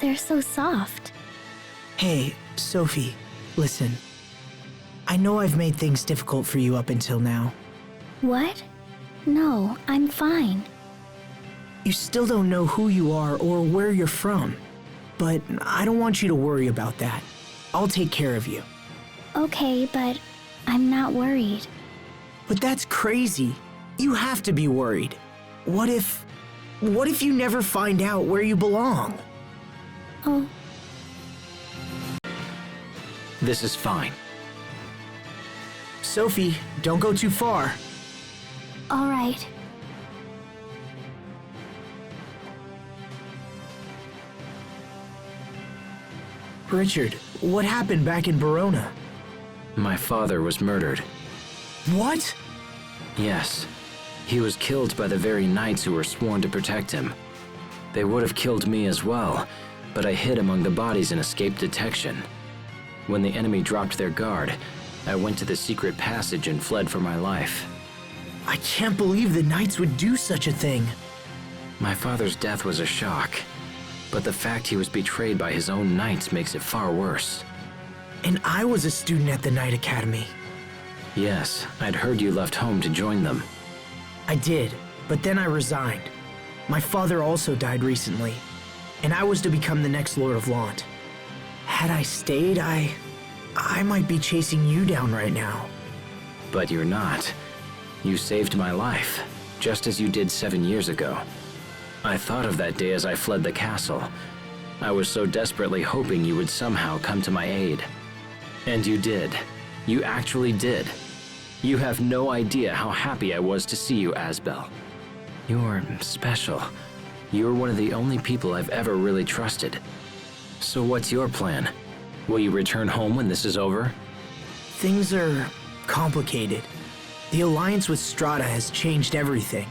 They're so soft. Hey, Sophie, listen. I know I've made things difficult for you up until now. What? No, I'm fine. You still don't know who you are or where you're from. But I don't want you to worry about that. I'll take care of you. Okay, but I'm not worried. But that's crazy. You have to be worried. What if you never find out where you belong? Oh. This is fine. Sophie, don't go too far. All right. Richard, what happened back in Verona? My father was murdered. What? Yes. He was killed by the very knights who were sworn to protect him. They would have killed me as well, but I hid among the bodies and escaped detection. When the enemy dropped their guard, I went to the secret passage and fled for my life. I can't believe the knights would do such a thing. My father's death was a shock, but the fact he was betrayed by his own knights makes it far worse. And I was a student at the Knight Academy. Yes, I'd heard you left home to join them. I did, but then I resigned. My father also died recently, and I was to become the next Lord of Launt. Had I stayed, I might be chasing you down right now. But you're not. You saved my life, just as you did 7 years ago. I thought of that day as I fled the castle. I was so desperately hoping you would somehow come to my aid. And you did. You actually did. You have no idea how happy I was to see you, Asbel. You're special. You're one of the only people I've ever really trusted. So what's your plan? Will you return home when this is over? Things are complicated. The alliance with Strata has changed everything.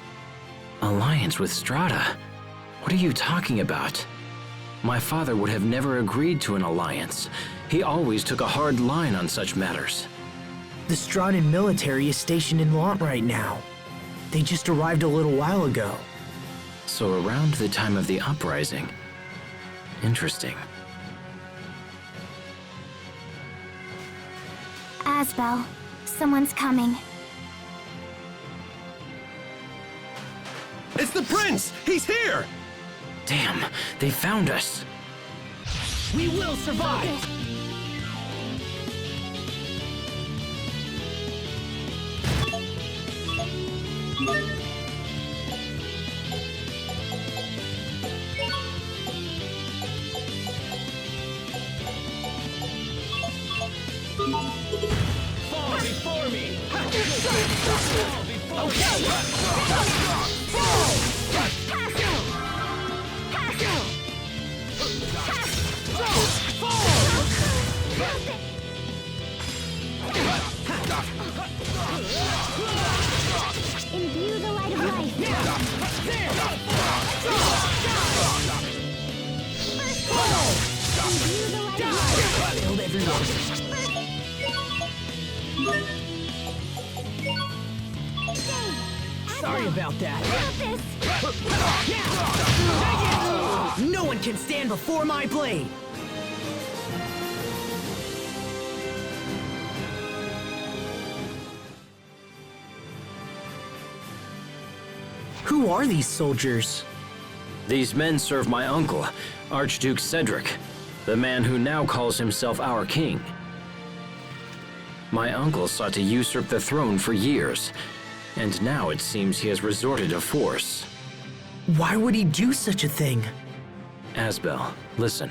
Alliance with Strata? What are you talking about? My father would have never agreed to an alliance. He always took a hard line on such matters. The Stratan military is stationed in Launt right now. They just arrived a little while ago. So around the time of the uprising. Interesting. Asbel, someone's coming. It's the prince! He's here! Damn, they found us. We will survive! Fall before me! Imbue the light of life. Imbue the light of life. Killed everyone. Sorry about that. No one can stand before my blade! Who are these soldiers? These men serve my uncle, Archduke Cedric, the man who now calls himself our king. My uncle sought to usurp the throne for years, and now it seems he has resorted to force. Why would he do such a thing? Asbel, listen.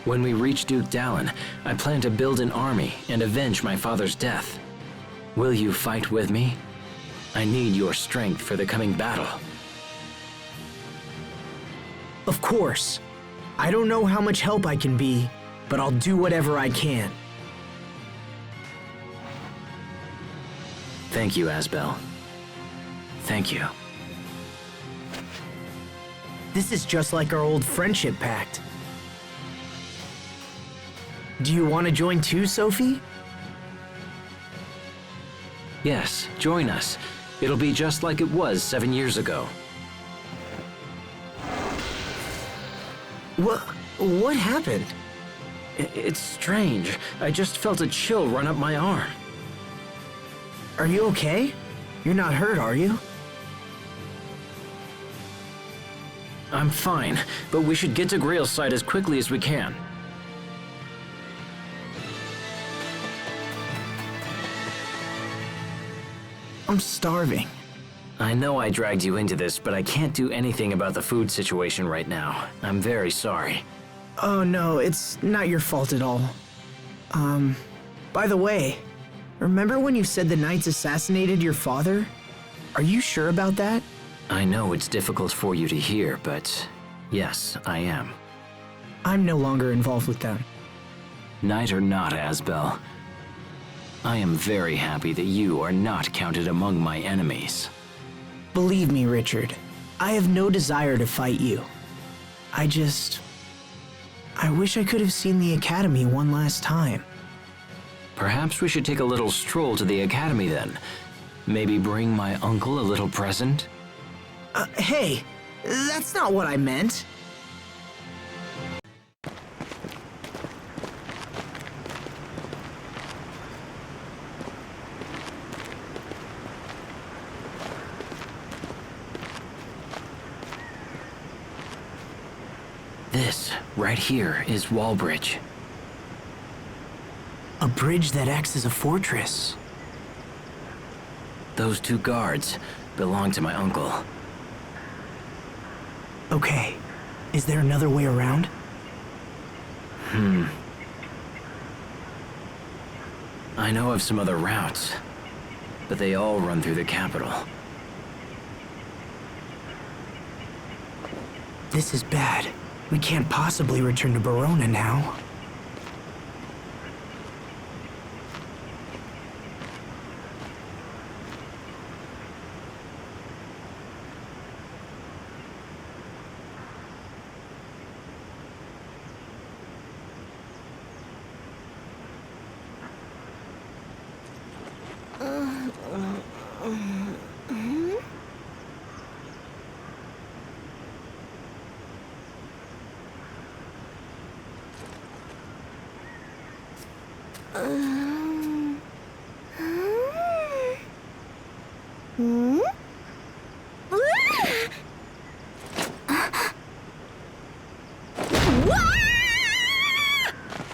When we reach Duke Dallin, I plan to build an army and avenge my father's death. Will you fight with me? I need your strength for the coming battle. Of course. I don't know how much help I can be, but I'll do whatever I can. Thank you, Asbel. Thank you. This is just like our old friendship pact. Do you want to join too, Sophie? Yes, join us. It'll be just like it was 7 years ago. What happened? It's strange. I just felt a chill run up my arm. Are you okay? You're not hurt, are you? I'm fine, but we should get to Grail's side as quickly as we can. I'm starving. I know I dragged you into this, but I can't do anything about the food situation right now. I'm very sorry. Oh no, it's not your fault at all. By the way, remember when you said the Knights assassinated your father? Are you sure about that? I know it's difficult for you to hear, but yes, I am. I'm no longer involved with them. Knight or not, Asbel, I am very happy that you are not counted among my enemies. Believe me, Richard, I have no desire to fight you. I wish I could have seen the Academy one last time. Perhaps we should take a little stroll to the Academy then. Maybe bring my uncle a little present? Hey, that's not what I meant. This, right here, is Wallbridge. A bridge that acts as a fortress. Those two guards belong to my uncle. Okay, is there another way around? I know of some other routes, but they all run through the capital. This is bad. We can't possibly return to Verona now.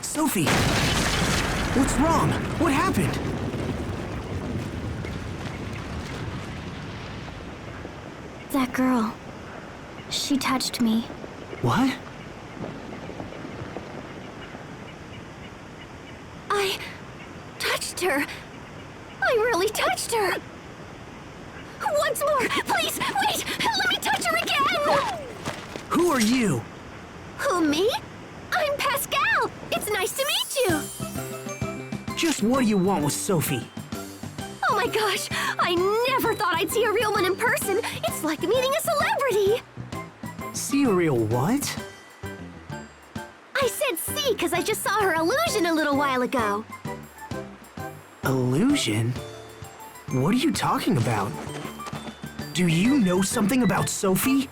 Sophie! What's wrong? What happened? That girl. She touched me. What? I touched her. I really touched her. Once more, please, wait! Let me touch her again! Who are you? Who, me? I'm Pascal. It's nice to meet you. Just what do you want with Sophie? Oh my gosh, I never thought I'd see a real one in person. It's like meeting a celebrity. See a real what? I said see because I just saw her illusion a little while ago. Illusion? What are you talking about? Do you know something about Sophie?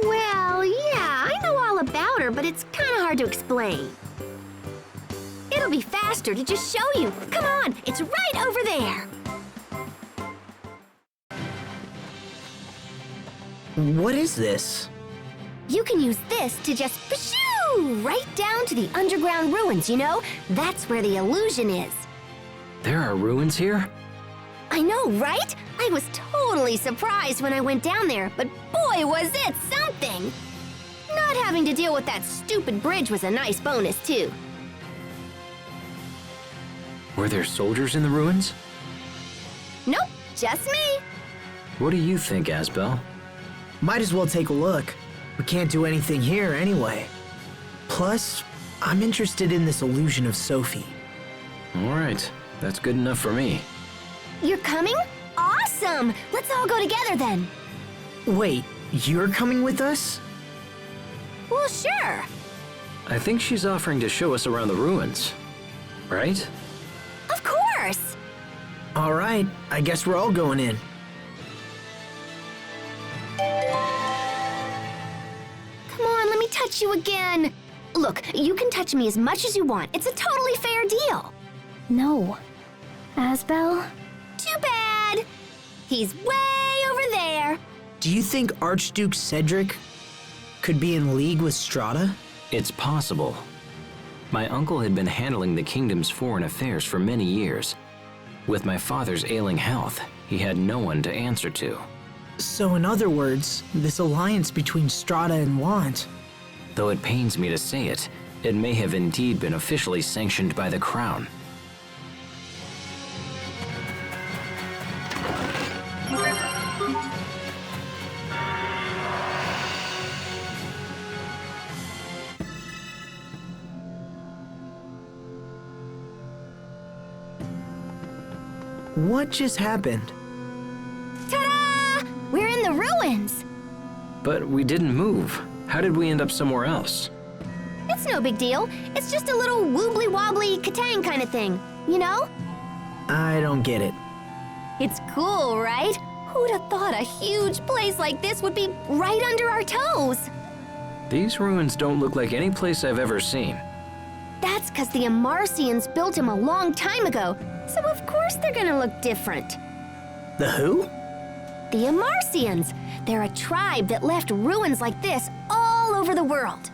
Well, yeah, I know all about her, but it's kind of hard to explain. It'll be faster to just show you. Come on, it's right over there. What is this? You can use this to just pshoo right down to the underground ruins, you know? That's where the illusion is. There are ruins here? I know, right? I was totally surprised when I went down there, but boy, was it something! Not having to deal with that stupid bridge was a nice bonus, too. Were there soldiers in the ruins? Nope, just me. What do you think, Asbel? Might as well take a look. We can't do anything here anyway. Plus, I'm interested in this illusion of Sophie. All right, that's good enough for me. You're coming? Awesome! Let's all go together then. Wait, you're coming with us? Well, sure. I think she's offering to show us around the ruins, right? Of course. All right, I guess we're all going in. Come touch you again. Look, you can touch me as much as you want. It's a totally fair deal. No. Asbel? Too bad. He's way over there. Do you think Archduke Cedric could be in league with Strata? It's possible. My uncle had been handling the kingdom's foreign affairs for many years. With my father's ailing health, he had no one to answer to. So in other words, this alliance between Strata and Want. Though it pains me to say it, it may have indeed been officially sanctioned by the crown. What just happened? Ta-da! We're in the ruins. But we didn't move. How did we end up somewhere else? It's no big deal. It's just a little wobbly-wobbly Katang kind of thing, you know? I don't get it. It's cool, right? Who'd have thought a huge place like this would be right under our toes? These ruins don't look like any place I've ever seen. That's because the Amarcians built them a long time ago, so of course they're gonna look different. The who? The Amarcians. They're a tribe that left ruins like this all over the world.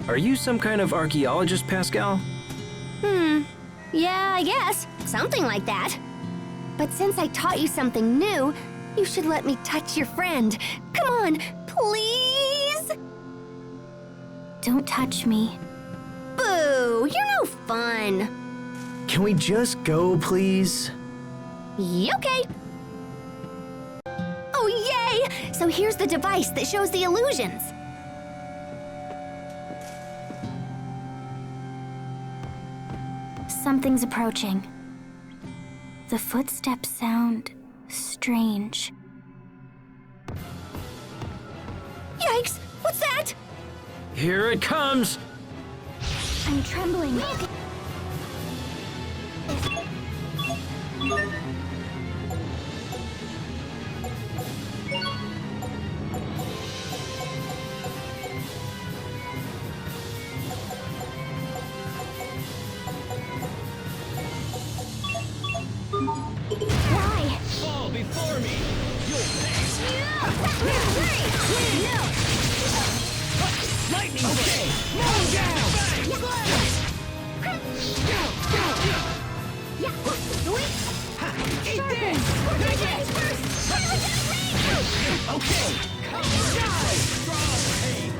Are you some kind of archaeologist, Pascal? Yeah, I guess. Something like that. But since I taught you something new, you should let me touch your friend. Come on, please? Don't touch me. Boo, you're no fun. Can we just go, please? Okay. Oh, yay! So here's the device that shows the illusions. Something's approaching. The footsteps sound strange. Yikes! What's that? Here it comes! I'm trembling. Why? Fall before me. You'll pay. Lightning. Okay. Move down. Eat this. Okay. Die. Strong pain.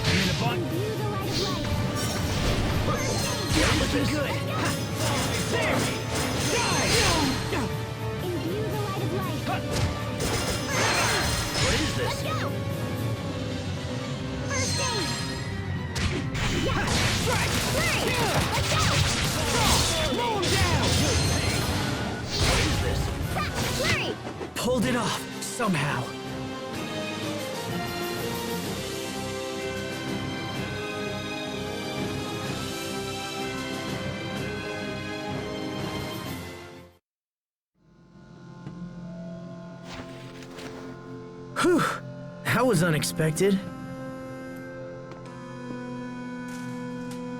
I'm in a button. You're looking good. There. Die. What is this? Roll down. What is this? Pulled it off, somehow. Whew, that was unexpected.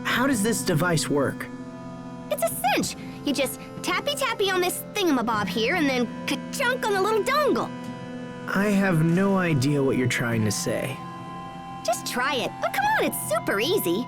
How does this device work? It's a cinch. You just tappy-tappy on this thingamabob here and then ka-chunk on the little dongle. I have no idea what you're trying to say. Just try it. Oh, come on, it's super easy.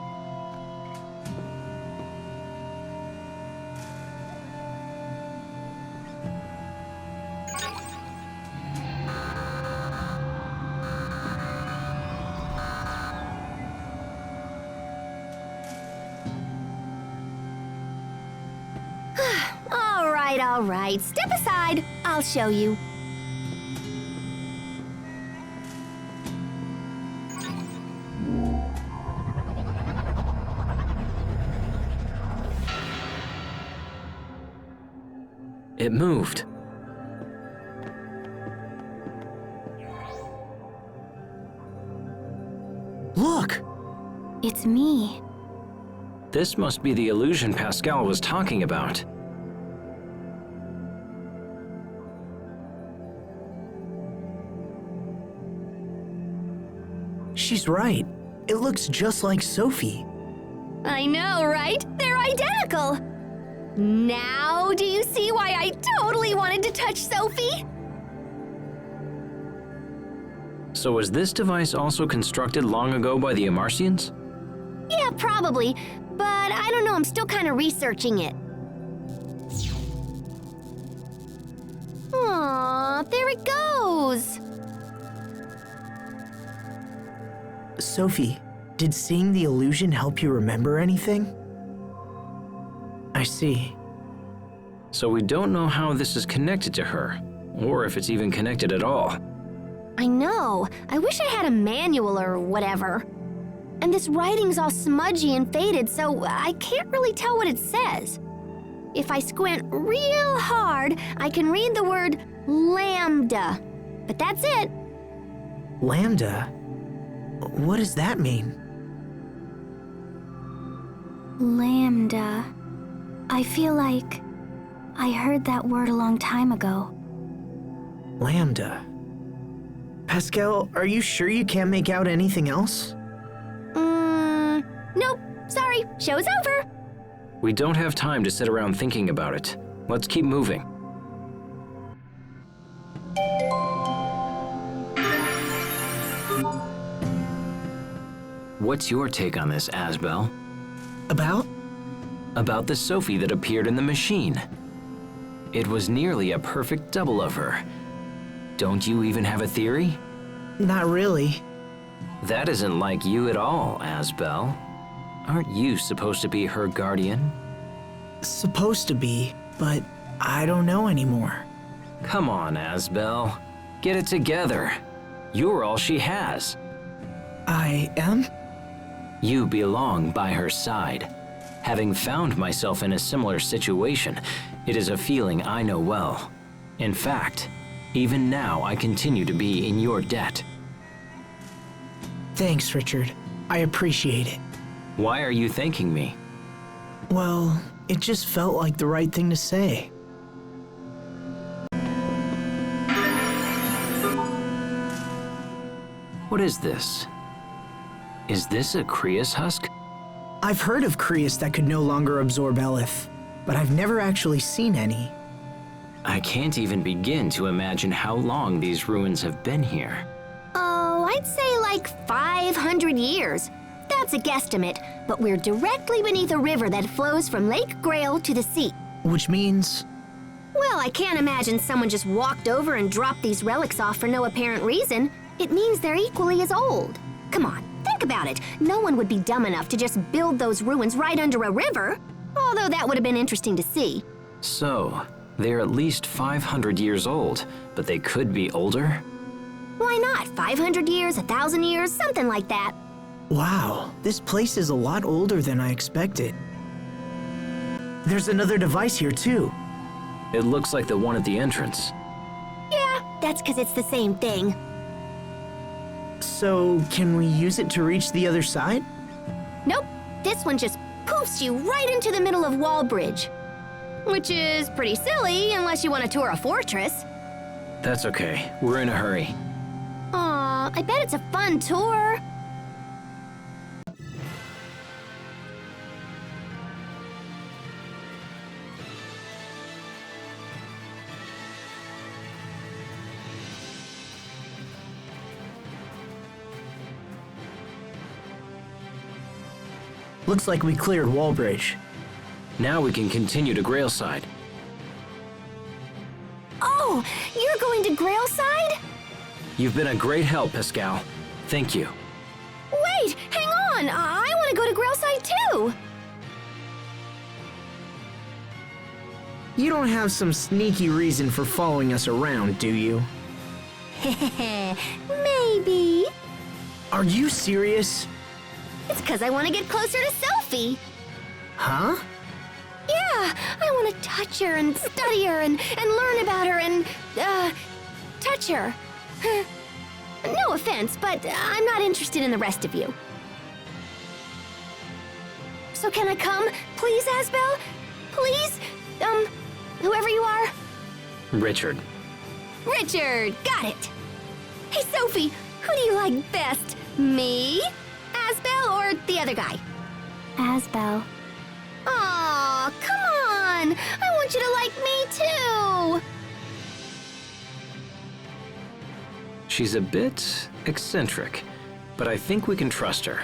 All right. Step aside. I'll show you. It moved. Look! It's me. This must be the illusion Pascal was talking about. She's right. It looks just like Sophie. I know, right? They're identical! Now, do you see why I totally wanted to touch Sophie? So was this device also constructed long ago by the Amarcians? Yeah, probably, but I don't know, I'm still kind of researching it. Aw, there it goes! Sophie, did seeing the illusion help you remember anything? I see. So we don't know how this is connected to her, or if it's even connected at all. I know. I wish I had a manual or whatever. And this writing's all smudgy and faded, so I can't really tell what it says. If I squint real hard, I can read the word lambda. But that's it. Lambda? What does that mean? Lambda. I feel like I heard that word a long time ago. Lambda. Pascal, are you sure you can't make out anything else? Nope. Sorry. Show's over. We don't have time to sit around thinking about it. Let's keep moving. What's your take on this, Asbel? About? About the Sophie that appeared in the machine. It was nearly a perfect double of her. Don't you even have a theory? Not really. That isn't like you at all, Asbel. Aren't you supposed to be her guardian? Supposed to be, but I don't know anymore. Come on, Asbel. Get it together. You're all she has. I am? You belong by her side. Having found myself in a similar situation, it is a feeling I know well. In fact, even now I continue to be in your debt. Thanks, Richard. I appreciate it. Why are you thanking me? Well, it just felt like the right thing to say. What is this? Is this a Creus husk? I've heard of Creus that could no longer absorb Elith, but I've never actually seen any. I can't even begin to imagine how long these ruins have been here. Oh, I'd say like 500 years. That's a guesstimate, but we're directly beneath a river that flows from Lake Grail to the sea. Which means... Well, I can't imagine someone just walked over and dropped these relics off for no apparent reason. It means they're equally as old. Come on, think about it. No one would be dumb enough to just build those ruins right under a river. Although that would have been interesting to see. So, they're at least 500 years old, but they could be older? Why not? 500 years, 1,000 years, something like that. Wow, this place is a lot older than I expected. There's another device here too. It looks like the one at the entrance. Yeah, that's because it's the same thing. So, can we use it to reach the other side? Nope, this one just poofs you right into the middle of Wallbridge. Which is pretty silly unless you want to tour a fortress. That's okay. We're in a hurry. Aw, I bet it's a fun tour. Looks like we cleared Wallbridge. Now we can continue to Grailside. Oh, you're going to Grailside? You've been a great help, Pascal. Thank you. Wait, hang on. I want to go to Grailside too. You don't have some sneaky reason for following us around, do you? Maybe. Are you serious? It's because I want to get closer to Sophie. Huh? Yeah, I want to touch her and study her and learn about her and, touch her. No offense, but I'm not interested in the rest of you. So can I come? Please, Asbel? Please? Whoever you are? Richard. Richard, got it. Hey, Sophie, who do you like best? Me, Asbel, or the other guy? Asbel. Aw, come on. I want you to like me, too. She's a bit eccentric, but I think we can trust her.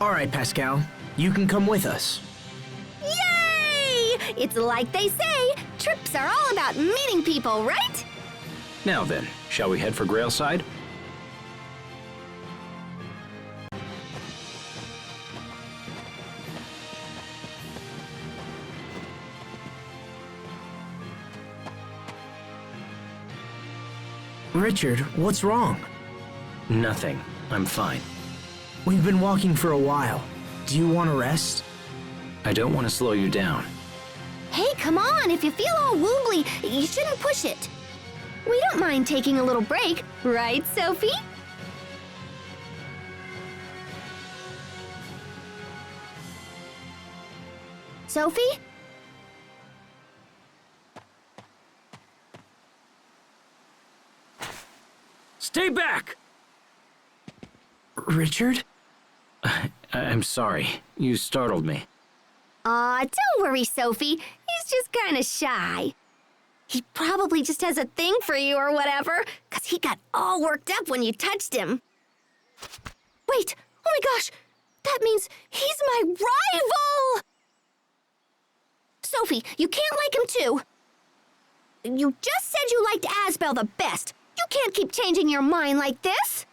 All right, Pascal, you can come with us. Yay! It's like they say, trips are all about meeting people, right? Now then, shall we head for Grailside? Richard, what's wrong? Nothing. I'm fine. We've been walking for a while. Do you want to rest? I don't want to slow you down. Hey, come on, if you feel all wobbly, you shouldn't push it. We don't mind taking a little break, right, Sophie? Sophie? Stay back! Richard? I'm sorry. You startled me. Aw, don't worry, Sophie. He's just kinda shy. He probably just has a thing for you or whatever, 'cause he got all worked up when you touched him. Wait, oh my gosh! That means he's my rival! Sophie, you can't like him too. You just said you liked Asbel the best. You can't keep changing your mind like this.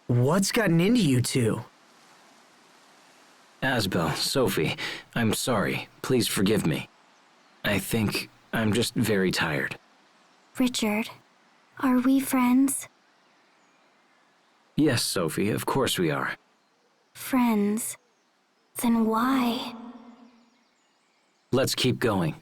What's gotten into you two? Asbel, Sophie, I'm sorry. Please forgive me. I think I'm just very tired. Richard, are we friends? Yes, Sophie, of course we are. Friends. Then why? Let's keep going.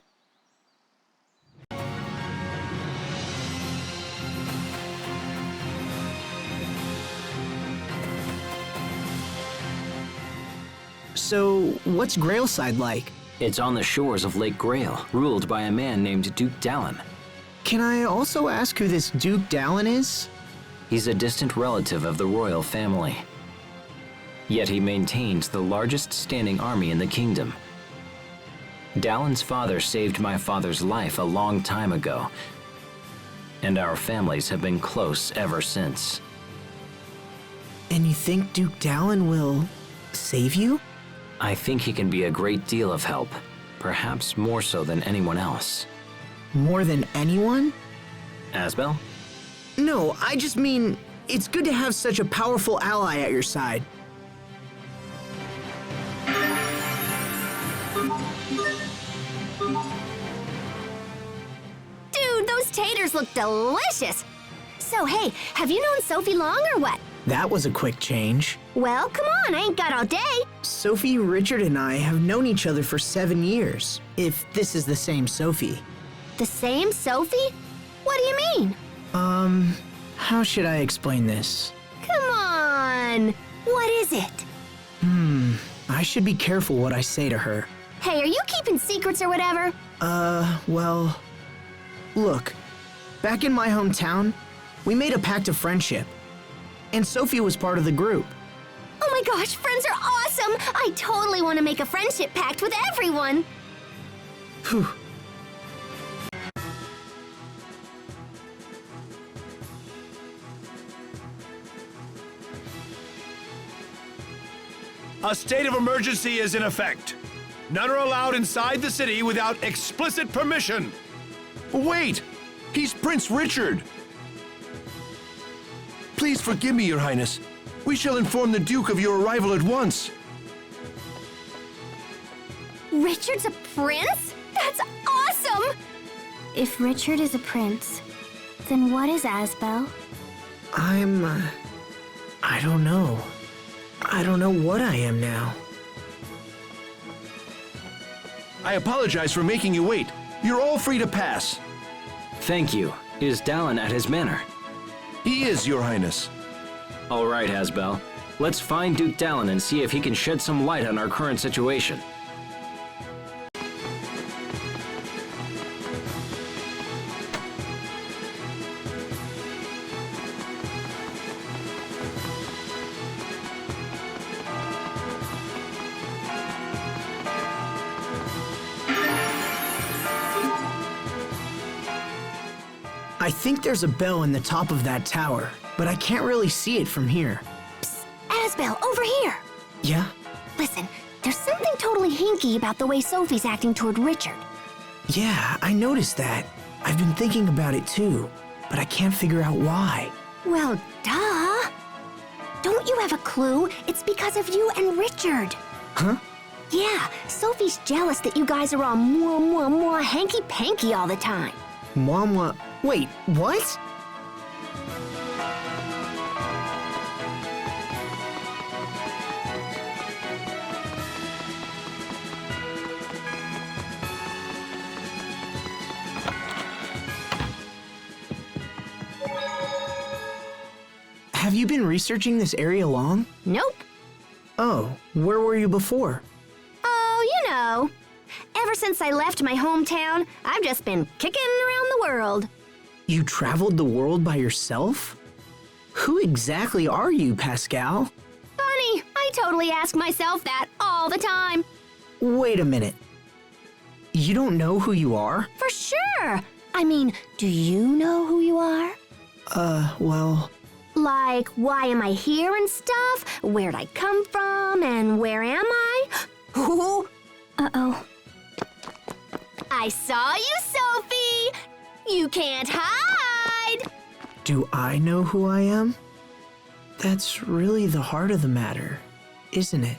So, what's Grailside like? It's on the shores of Lake Grail, ruled by a man named Duke Dallin. Can I also ask who this Duke Dallin is? He's a distant relative of the royal family. Yet he maintains the largest standing army in the kingdom. Dallin's father saved my father's life a long time ago, and our families have been close ever since. And you think Duke Dallin will save you? I think he can be a great deal of help, perhaps more so than anyone else. More than anyone? Asbel? No, I just mean, it's good to have such a powerful ally at your side. Dude, those taters look delicious. So, hey, have you known Sophie long or what? That was a quick change. Well, come on, I ain't got all day. Sophie, Richard, and I have known each other for 7 years, if this is the same Sophie. The same Sophie? What do you mean? How should I explain this? Come on. What is it? I should be careful what I say to her. Hey, are you keeping secrets or whatever? Well, look, back in my hometown, we made a pact of friendship, and Sophie was part of the group. Oh my gosh, friends are awesome! I totally want to make a friendship pact with everyone. Phew. A state of emergency is in effect. None are allowed inside the city without explicit permission. Wait! He's Prince Richard! Please forgive me, Your Highness. We shall inform the Duke of your arrival at once. Richard's a prince? That's awesome! If Richard is a prince, then what is Asbel? I don't know. I don't know what I am now. I apologize for making you wait. You're all free to pass. Thank you. Is Dallin at his manor? He is, Your Highness. All right, Asbel. Let's find Duke Dallin and see if he can shed some light on our current situation. I think there's a bell in the top of that tower, but I can't really see it from here. Asbel, over here! Yeah? Listen, there's something totally hinky about the way Sophie's acting toward Richard. Yeah, I noticed that. I've been thinking about it too, but I can't figure out why. Well, duh! Don't you have a clue? It's because of you and Richard. Huh? Yeah, Sophie's jealous that you guys are all mwah hanky-panky all the time. Mama, wait, what? Have you been researching this area long? Nope. Oh, where were you before? Oh, you know. Ever since I left my hometown, I've just been kicking around the world. You traveled the world by yourself? Who exactly are you, Pascal? Funny, I totally ask myself that all the time. Wait a minute. You don't know who you are? For sure. I mean, do you know who you are? Well... Like, why am I here and stuff? Where'd I come from and where am I? Ooh. Uh-oh. I saw you, Sophie! You can't hide! Do I know who I am? That's really the heart of the matter, isn't it?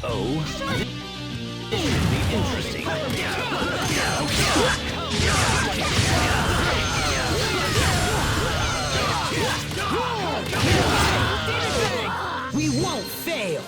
Oh, interesting. We won't fail!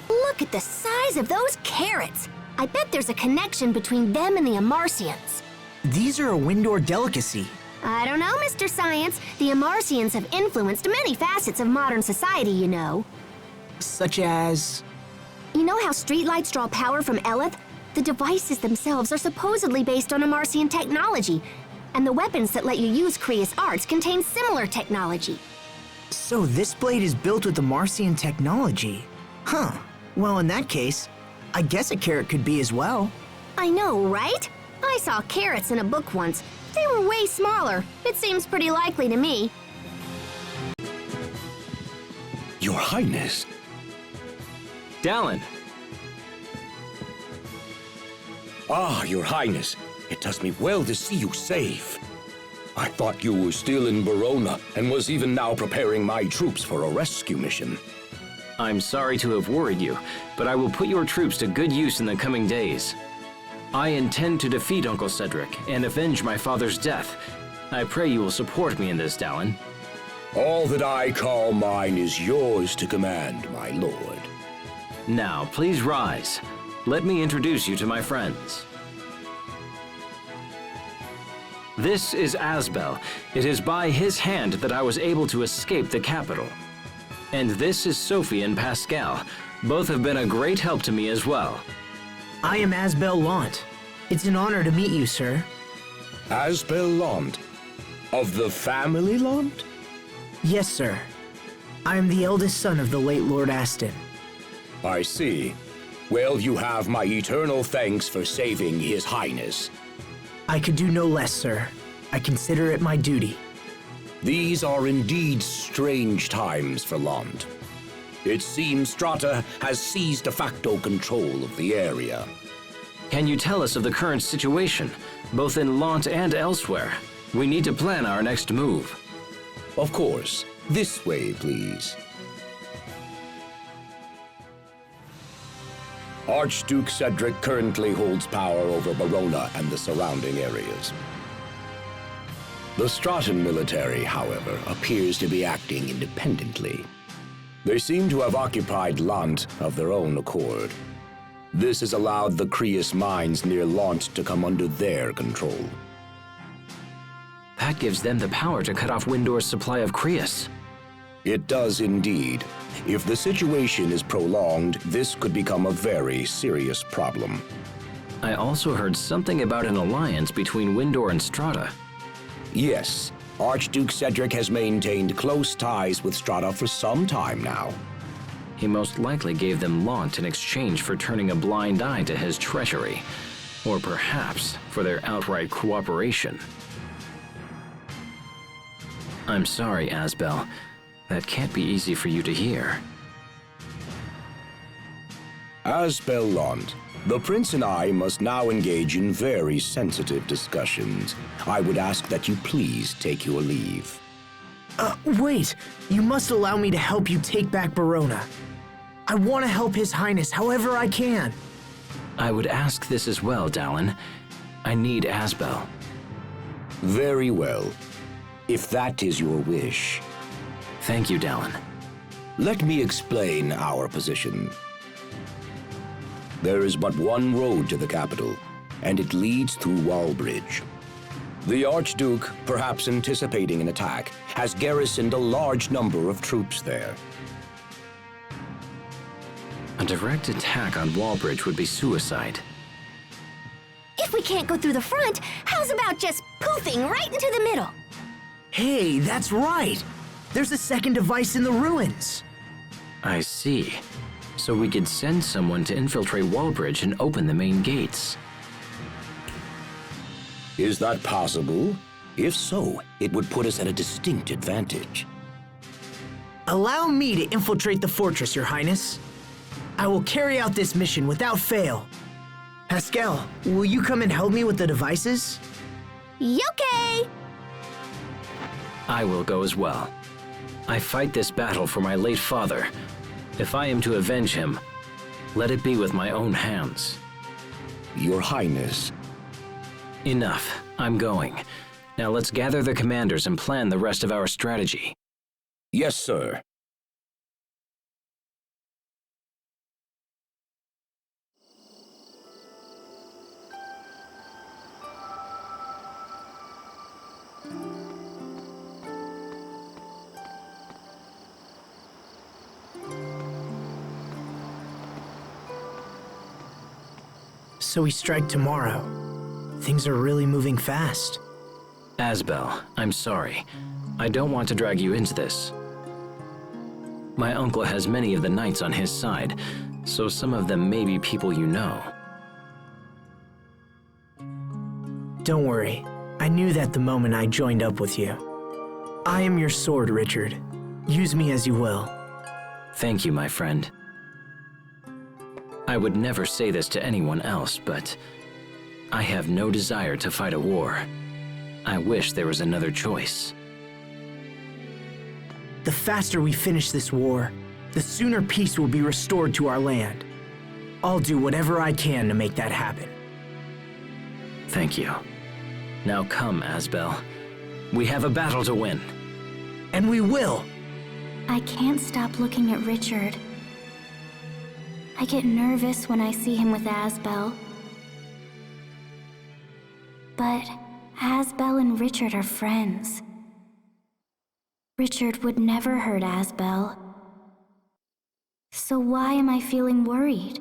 Look at the size of those carrots. I bet there's a connection between them and the Amarcians. These are a Windor delicacy. I don't know, Mr. Science. The Amarcians have influenced many facets of modern society, you know. Such as... You know how streetlights draw power from Eleth? The devices themselves are supposedly based on Amarcian technology. and the weapons that let you use Kriya's arts contain similar technology. So this blade is built with the Marcian technology. Huh. Well, in that case, I guess a carrot could be as well. I know, right? I saw carrots in a book once. They were way smaller. It seems pretty likely to me. Your Highness. Dallin! Ah, Your Highness. It does me well to see you safe. I thought you were still in Verona and was even now preparing my troops for a rescue mission. I'm sorry to have worried you, but I will put your troops to good use in the coming days. I intend to defeat Uncle Cedric and avenge my father's death. I pray you will support me in this, Dallin. All that I call mine is yours to command, my lord. Now, please rise. Let me introduce you to my friends. This is Asbel. It is by his hand that I was able to escape the capital. And this is Sophie and Pascal. Both have been a great help to me as well. I am Asbel Lant. It's an honor to meet you, sir. Asbel Lond. Of the family Lond? Yes, sir. I am the eldest son of the late Lord Aston. I see. Well, you have my eternal thanks for saving His Highness. I could do no less, sir. I consider it my duty. These are indeed strange times for Lond. It seems Strata has seized de facto control of the area. Can you tell us of the current situation, both in Lant and elsewhere? We need to plan our next move. Of course. This way, please. Archduke Cedric currently holds power over Verona and the surrounding areas. The Stratan military, however, appears to be acting independently. They seem to have occupied Lant of their own accord. This has allowed the Krius mines near Lant to come under their control. That gives them the power to cut off Windor's supply of Krius. It does indeed. If the situation is prolonged, this could become a very serious problem. I also heard something about an alliance between Windor and Strata. Yes, Archduke Cedric has maintained close ties with Strata for some time now. He most likely gave them Lant in exchange for turning a blind eye to his treachery, or perhaps for their outright cooperation. I'm sorry, Asbel. That can't be easy for you to hear. Asbel Lond, the Prince and I must now engage in very sensitive discussions. I would ask that you please take your leave. Wait! You must allow me to help you take back Verona. I want to help His Highness however I can. I would ask this as well, Dallin. I need Asbel. Very well. If that is your wish. Thank you, Dallin. Let me explain our position. There is but one road to the capital, and it leads through Wallbridge. The Archduke, perhaps anticipating an attack, has garrisoned a large number of troops there. A direct attack on Wallbridge would be suicide. If we can't go through the front, how's about just poofing right into the middle? Hey, that's right! There's a second device in the ruins! I see. So we could send someone to infiltrate Wallbridge and open the main gates. Is that possible? If so, it would put us at a distinct advantage. Allow me to infiltrate the fortress, Your Highness. I will carry out this mission without fail. Pascal, will you come and help me with the devices? Yoke! I will go as well. I fight this battle for my late father. If I am to avenge him, let it be with my own hands. Your Highness. Enough. I'm going. Now let's gather the commanders and plan the rest of our strategy. Yes, sir. So we strike tomorrow. Things are really moving fast. Asbel, I'm sorry. I don't want to drag you into this. My uncle has many of the knights on his side, so some of them may be people you know. Don't worry. I knew that the moment I joined up with you. I am your sword, Richard. Use me as you will. Thank you, my friend. I would never say this to anyone else, but I have no desire to fight a war. I wish there was another choice. The faster we finish this war, the sooner peace will be restored to our land. I'll do whatever I can to make that happen. Thank you. Now come, Asbel. We have a battle to win. And we will! I can't stop looking at Richard. I get nervous when I see him with Asbel. But Asbel and Richard are friends. Richard would never hurt Asbel. So why am I feeling worried?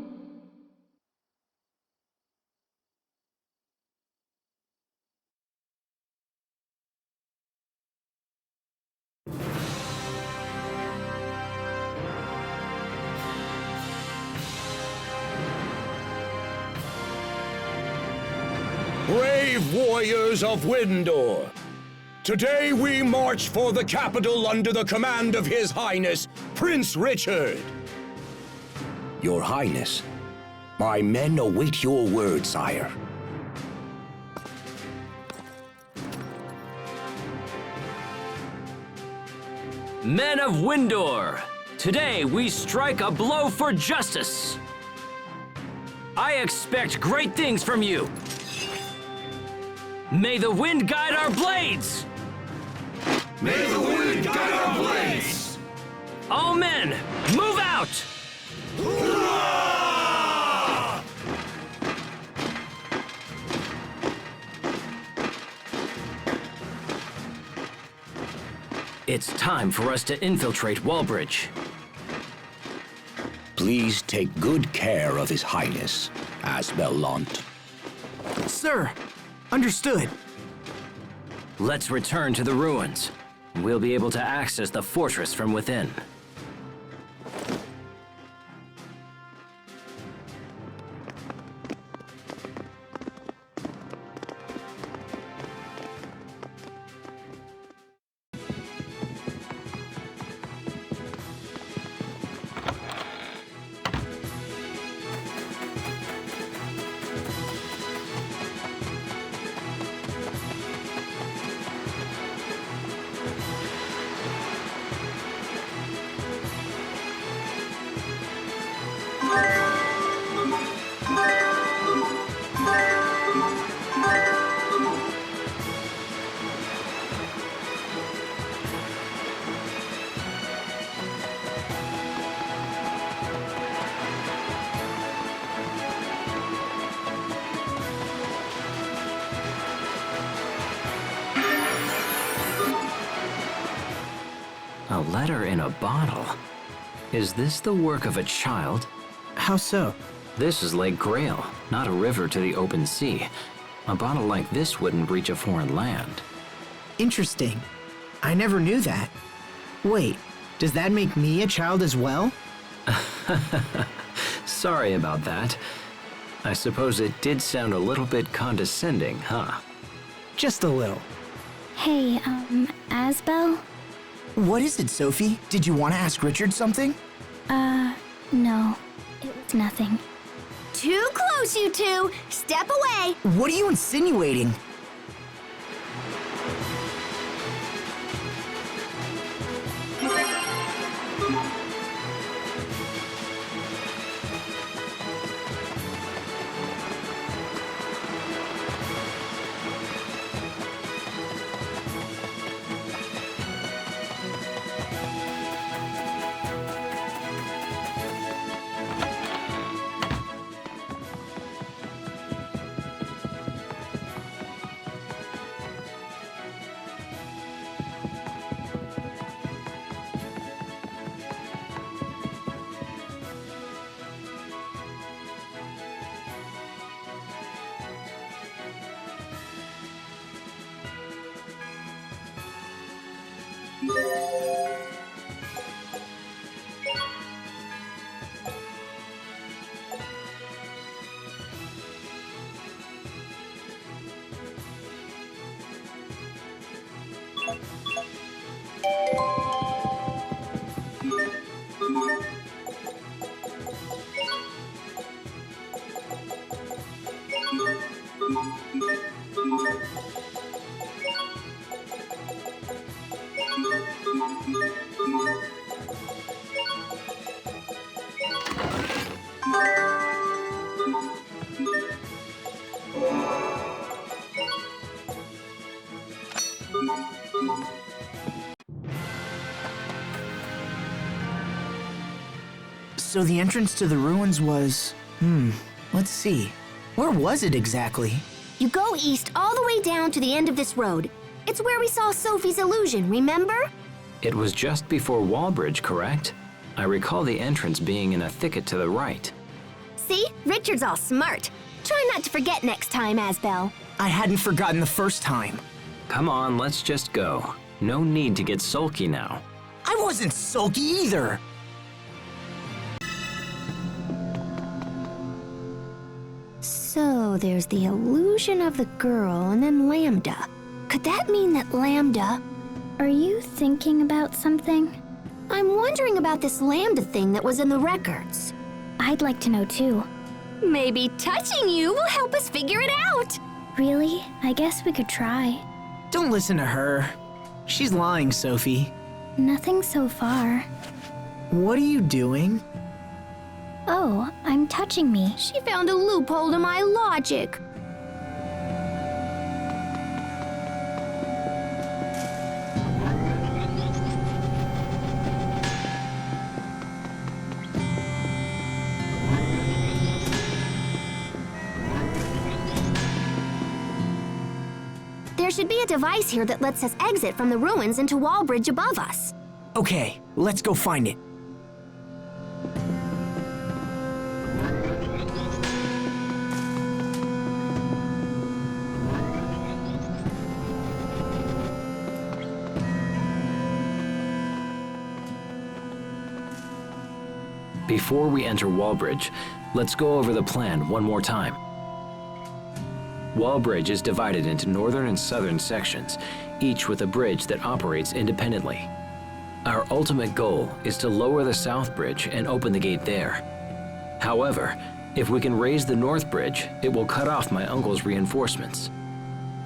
Brave warriors of Windor, today we march for the capital under the command of His Highness, Prince Richard. Your Highness, my men await your word, sire. Men of Windor, today we strike a blow for justice. I expect great things from you. May the wind guide our blades! May the wind guide our blades! All men, move out! It's time for us to infiltrate Wallbridge. Please take good care of His Highness, Asbel Lant. Sir! Understood. Let's return to the ruins. We'll be able to access the fortress from within. A letter in a bottle. Is this the work of a child? How so? This is Lake Grail, not a river to the open sea. A bottle like this wouldn't reach a foreign land. Interesting. I never knew that. Wait, does that make me a child as well? Sorry about that. I suppose it did sound a little bit condescending, huh? Just a little. Hey, Asbel? What is it, Sophie? Did you want to ask Richard something? No. It was nothing. Too close, you two! Step away! What are you insinuating? So the entrance to the ruins was... let's see. Where was it exactly? You go east all the way down to the end of this road. It's where we saw Sophie's illusion, remember? It was just before Wallbridge, correct? I recall the entrance being in a thicket to the right. See? Richard's all smart. Try not to forget next time, Asbel. I hadn't forgotten the first time. Come on, let's just go. No need to get sulky now. I wasn't sulky either! So there's the illusion of the girl and then Lambda. Could that mean that Lambda... Are you thinking about something? I'm wondering about this Lambda thing that was in the records. I'd like to know too. Maybe touching you will help us figure it out. Really? I guess we could try. Don't listen to her. She's lying, Sophie. Nothing so far. What are you doing? Oh, I'm touching me. She found a loophole to my logic. There should be a device here that lets us exit from the ruins into Wallbridge above us. Okay, let's go find it. Before we enter Wallbridge, let's go over the plan one more time. Wallbridge is divided into northern and southern sections, each with a bridge that operates independently. Our ultimate goal is to lower the south bridge and open the gate there. However, if we can raise the north bridge, it will cut off my uncle's reinforcements.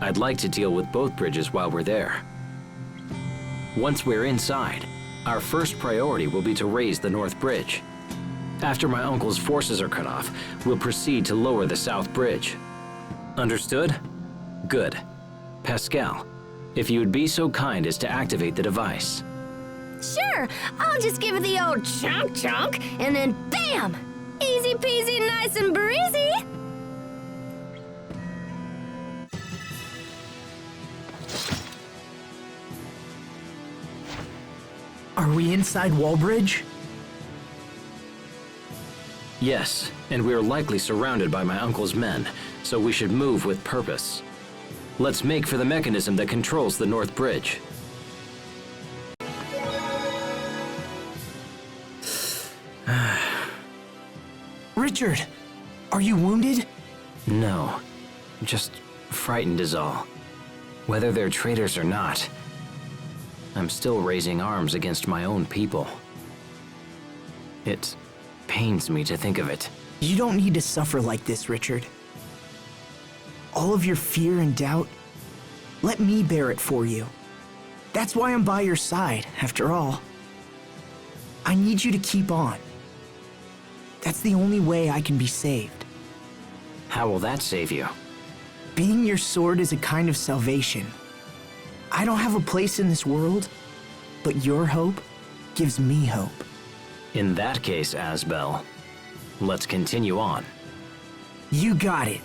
I'd like to deal with both bridges while we're there. Once we're inside, our first priority will be to raise the north bridge. After my uncle's forces are cut off, we'll proceed to lower the south bridge. Understood? Good. Pascal, if you would be so kind as to activate the device. Sure, I'll just give it the old chunk, and then bam! Easy peasy, nice and breezy. Are we inside Wallbridge? Yes, and we are likely surrounded by my uncle's men, so we should move with purpose. Let's make for the mechanism that controls the north bridge. Richard, are you wounded? No, just frightened is all. Whether they're traitors or not, I'm still raising arms against my own people. It pains me to think of it. You don't need to suffer like this, Richard. All of your fear and doubt, let me bear it for you. That's why I'm by your side, after all. I need you to keep on. That's the only way I can be saved. How will that save you? Being your sword is a kind of salvation. I don't have a place in this world, but your hope gives me hope. In that case, Asbel, let's continue on. You got it.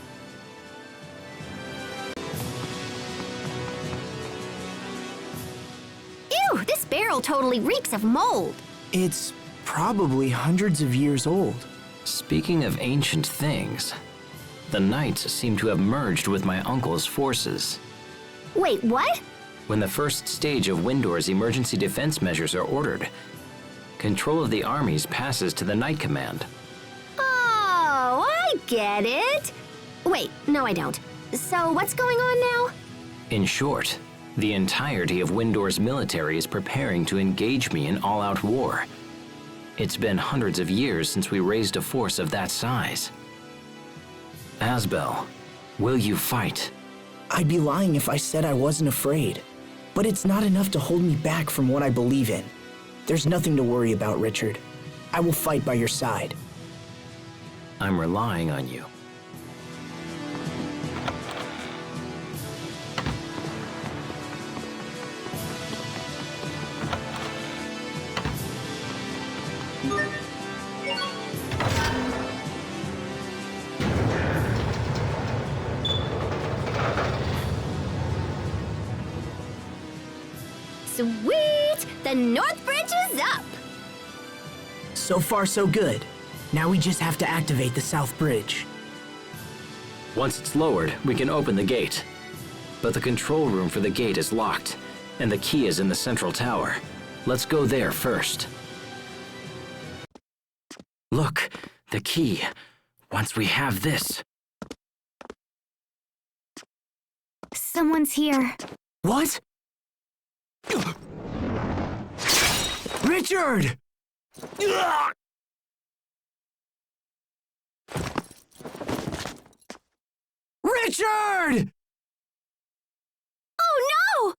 Ew, this barrel totally reeks of mold. It's probably hundreds of years old. Speaking of ancient things, the knights seem to have merged with my uncle's forces. Wait, what? when the first stage of Windor's emergency defense measures are ordered, control of the armies passes to the Night Command. Oh, I get it. Wait, no I don't. So what's going on now? In short, the entirety of Windor's military is preparing to engage me in all-out war. It's been hundreds of years since we raised a force of that size. Asbel, will you fight? I'd be lying if I said I wasn't afraid. But it's not enough to hold me back from what I believe in. There's nothing to worry about, Richard. I will fight by your side. I'm relying on you. Sweet! The North Bridge is up! So far, so good. Now we just have to activate the South Bridge. Once it's lowered, we can open the gate. But the control room for the gate is locked, and the key is in the central tower. Let's go there first. Look, the key. Once we have this... Someone's here. What? Richard! Richard! Oh no!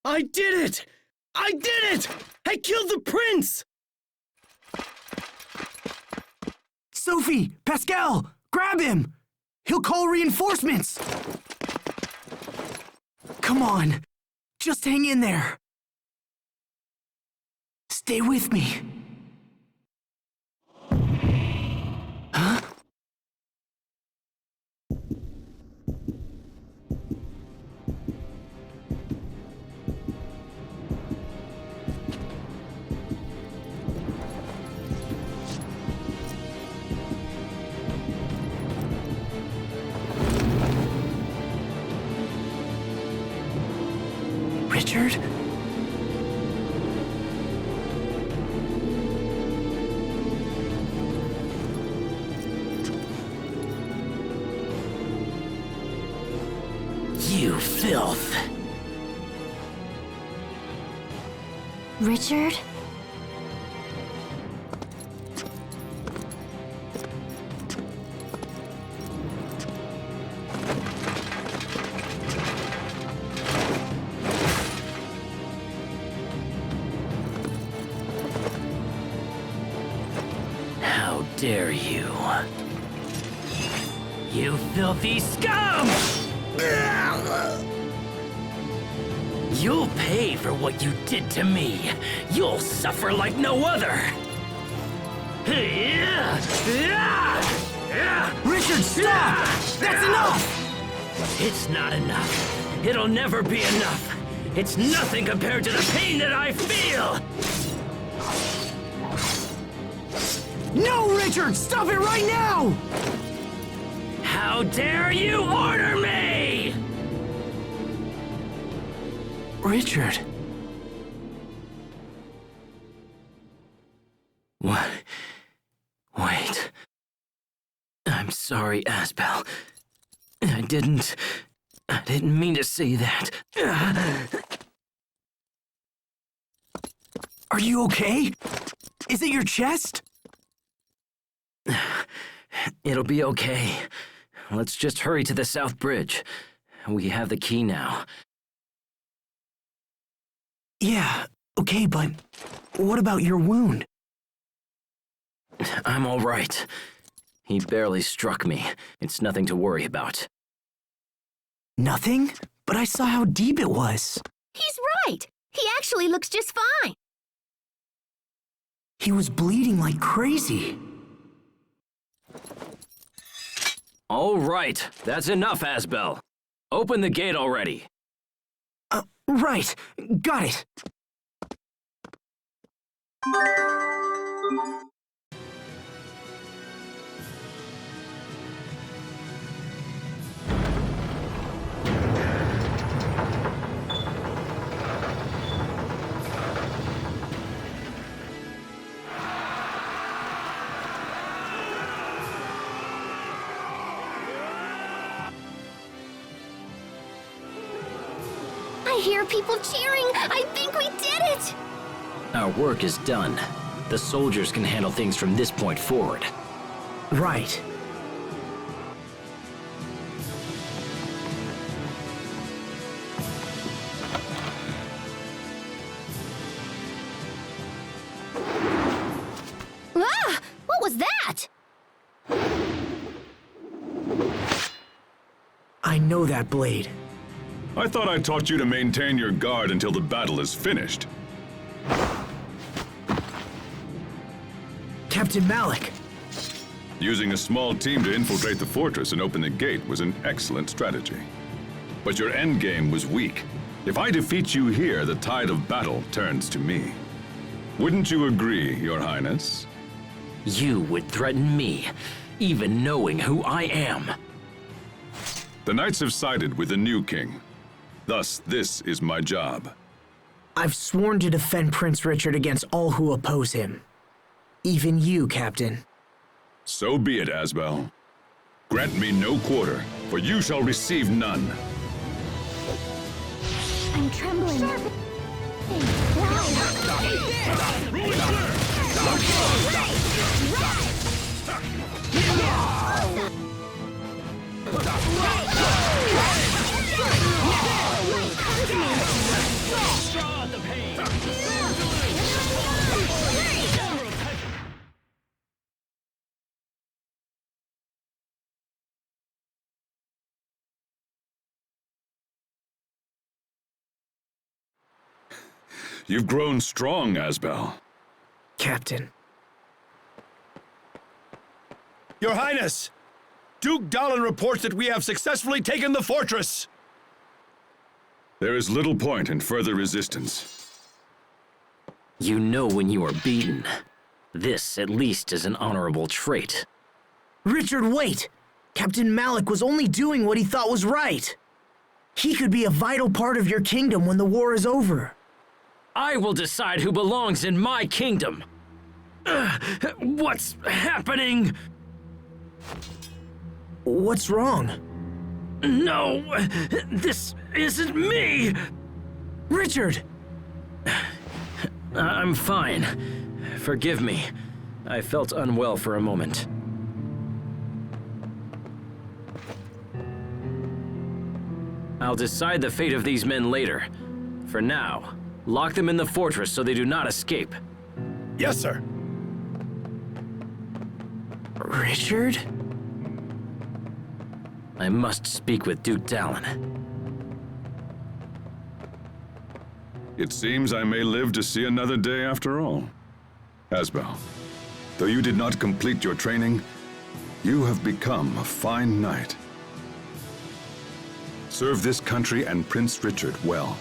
I did it! I did it! I killed the prince! Sophie! Pascal! Grab him! He'll call reinforcements! Come on! Just hang in there! Stay with me. Huh? Richard? You filth! Richard? How dare you? You filthy scum! You'll pay for what you did to me. You'll suffer like no other. Richard, stop! That's enough! It's not enough. It'll never be enough. It's nothing compared to the pain that I feel. No, Richard! Stop it right now! How dare you order me? Richard. What? Wait. I'm sorry, Asbel. I didn't mean to say that. Are you okay? Is it your chest? It'll be okay. Let's just hurry to the South Bridge. We have the key now. Yeah, okay, but what about your wound? I'm all right. He barely struck me. It's nothing to worry about. Nothing? But I saw how deep it was. He's right! He actually looks just fine. He was bleeding like crazy. All right, that's enough, Asbel. Open the gate already. Right. Got it. I hear people cheering! I think we did it! Our work is done. The soldiers can handle things from this point forward. Right. Ah! What was that? I know that blade. I thought I taught you to maintain your guard until the battle is finished. Captain Malik. Using a small team to infiltrate the fortress and open the gate was an excellent strategy. But your endgame was weak. If I defeat you here, the tide of battle turns to me. Wouldn't you agree, Your Highness? You would threaten me, even knowing who I am. The knights have sided with the new king. Thus, this is my job. I've sworn to defend Prince Richard against all who oppose him. Even you, Captain. So be it, Asbel. Grant me no quarter, for you shall receive none. I'm trembling. You've grown strong, Asbel. Captain. Your Highness! Duke Dallin reports that we have successfully taken the fortress! There is little point in further resistance. You know when you are beaten. This, at least, is an honorable trait. Richard, wait! Captain Malik was only doing what he thought was right. He could be a vital part of your kingdom when the war is over. I will decide who belongs in my kingdom. What's happening? What's wrong? No, this isn't me. Richard! I'm fine. Forgive me. I felt unwell for a moment. I'll decide the fate of these men later. For now, lock them in the fortress so they do not escape. Yes, sir. Richard? I must speak with Duke Dallin. It seems I may live to see another day after all. Asbel, though you did not complete your training, you have become a fine knight. Serve this country and Prince Richard well.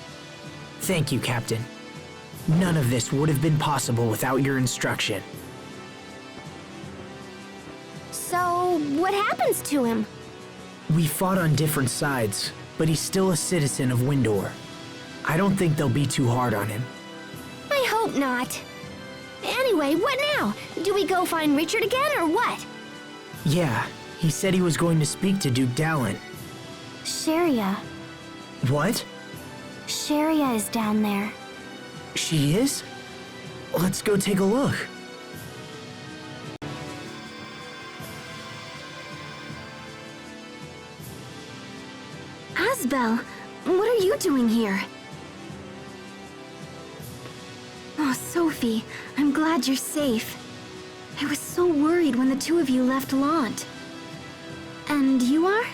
Thank you, Captain. None of this would have been possible without your instruction. So, what happens to him? We fought on different sides, but he's still a citizen of Windor. I don't think they'll be too hard on him. I hope not. Anyway, what now? Do we go find Richard again, or what? Yeah, he said he was going to speak to Duke Dallin. Sharia. What? Sharia is down there. She is? Let's go take a look. Asbel, what are you doing here? Oh, Sophie, I'm glad you're safe. I was so worried when the two of you left Lant. And you are?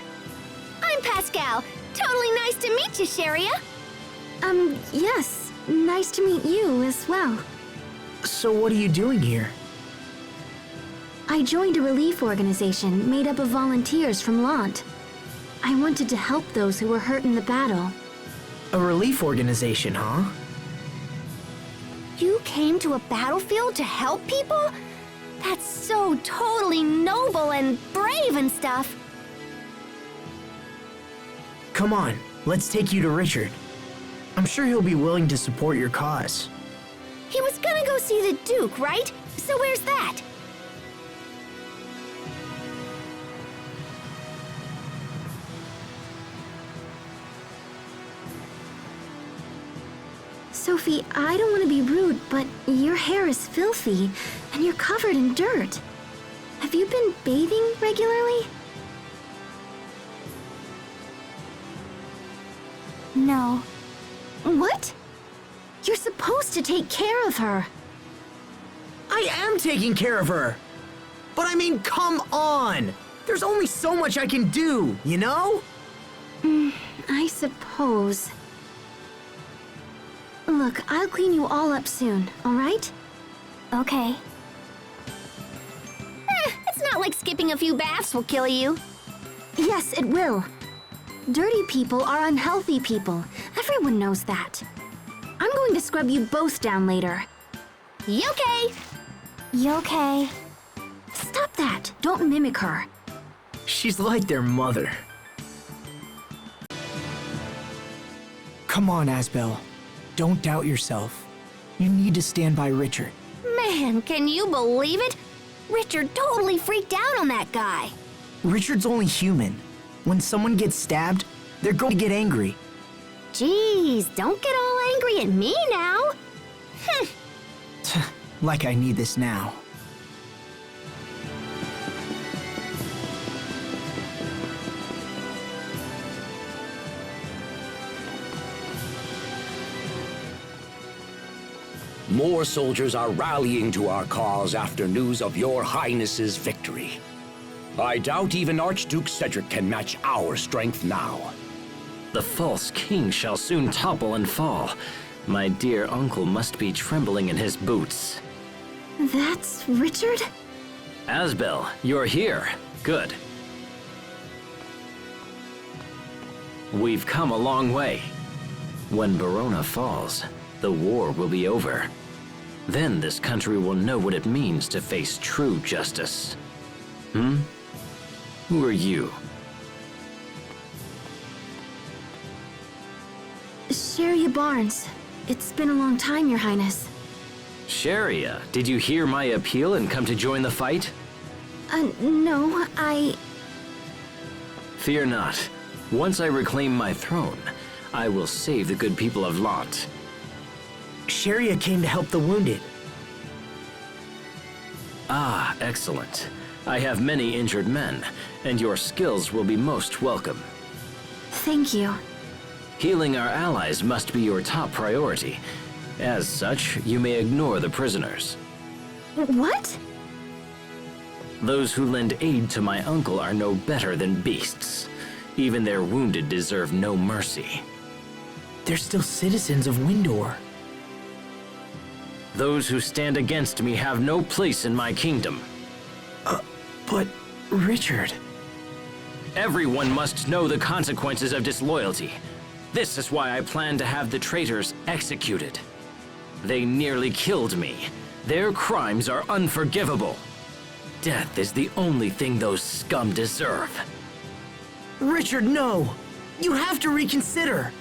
I'm Pascal. Totally nice to meet you, Sharia. Yes. Nice to meet you as well. So what are you doing here? I joined a relief organization made up of volunteers from Lant. I wanted to help those who were hurt in the battle. A relief organization, huh? You came to a battlefield to help people? That's so totally noble and brave and stuff. Come on, let's take you to Richard. I'm sure he'll be willing to support your cause. He was gonna go see the Duke, right? So where's that? Sophie, I don't want to be rude, but your hair is filthy, and you're covered in dirt. Have you been bathing regularly? No. What? You're supposed to take care of her. I am taking care of her. But I mean, come on. There's only so much I can do, you know? I suppose. Look, I'll clean you all up soon, all right? Okay. It's not like skipping a few baths will kill you. Yes, it will. Dirty people are unhealthy people. Everyone knows that. I'm going to scrub you both down later. Okay. Okay. Stop that. Don't mimic her. She's like their mother. Come on, Asbel. Don't doubt yourself. You need to stand by Richard. Man, can you believe it? Richard totally freaked out on that guy. Richard's only human. When someone gets stabbed, they're going to get angry. Jeez, don't get all angry at me now. Like I need this now. More soldiers are rallying to our cause after news of your Highness's victory. I doubt even Archduke Cedric can match our strength now. The false king shall soon topple and fall. My dear uncle must be trembling in his boots. That's Richard? Asbel, you're here. Good. We've come a long way. When Verona falls, the war will be over. Then this country will know what it means to face true justice. Who are you? Sharia Barnes. It's been a long time, Your Highness. Sharia, did you hear my appeal and come to join the fight? No, Fear not. Once I reclaim my throne, I will save the good people of Lant. Sharia came to help the wounded. Ah, excellent. I have many injured men, and your skills will be most welcome. Thank you. Healing our allies must be your top priority. As such, you may ignore the prisoners. What? Those who lend aid to my uncle are no better than beasts. Even their wounded deserve no mercy. They're still citizens of Windor. Those who stand against me have no place in my kingdom. But Richard... Everyone must know the consequences of disloyalty. This is why I plan to have the traitors executed. They nearly killed me. Their crimes are unforgivable. Death is the only thing those scum deserve. Richard, no! You have to reconsider!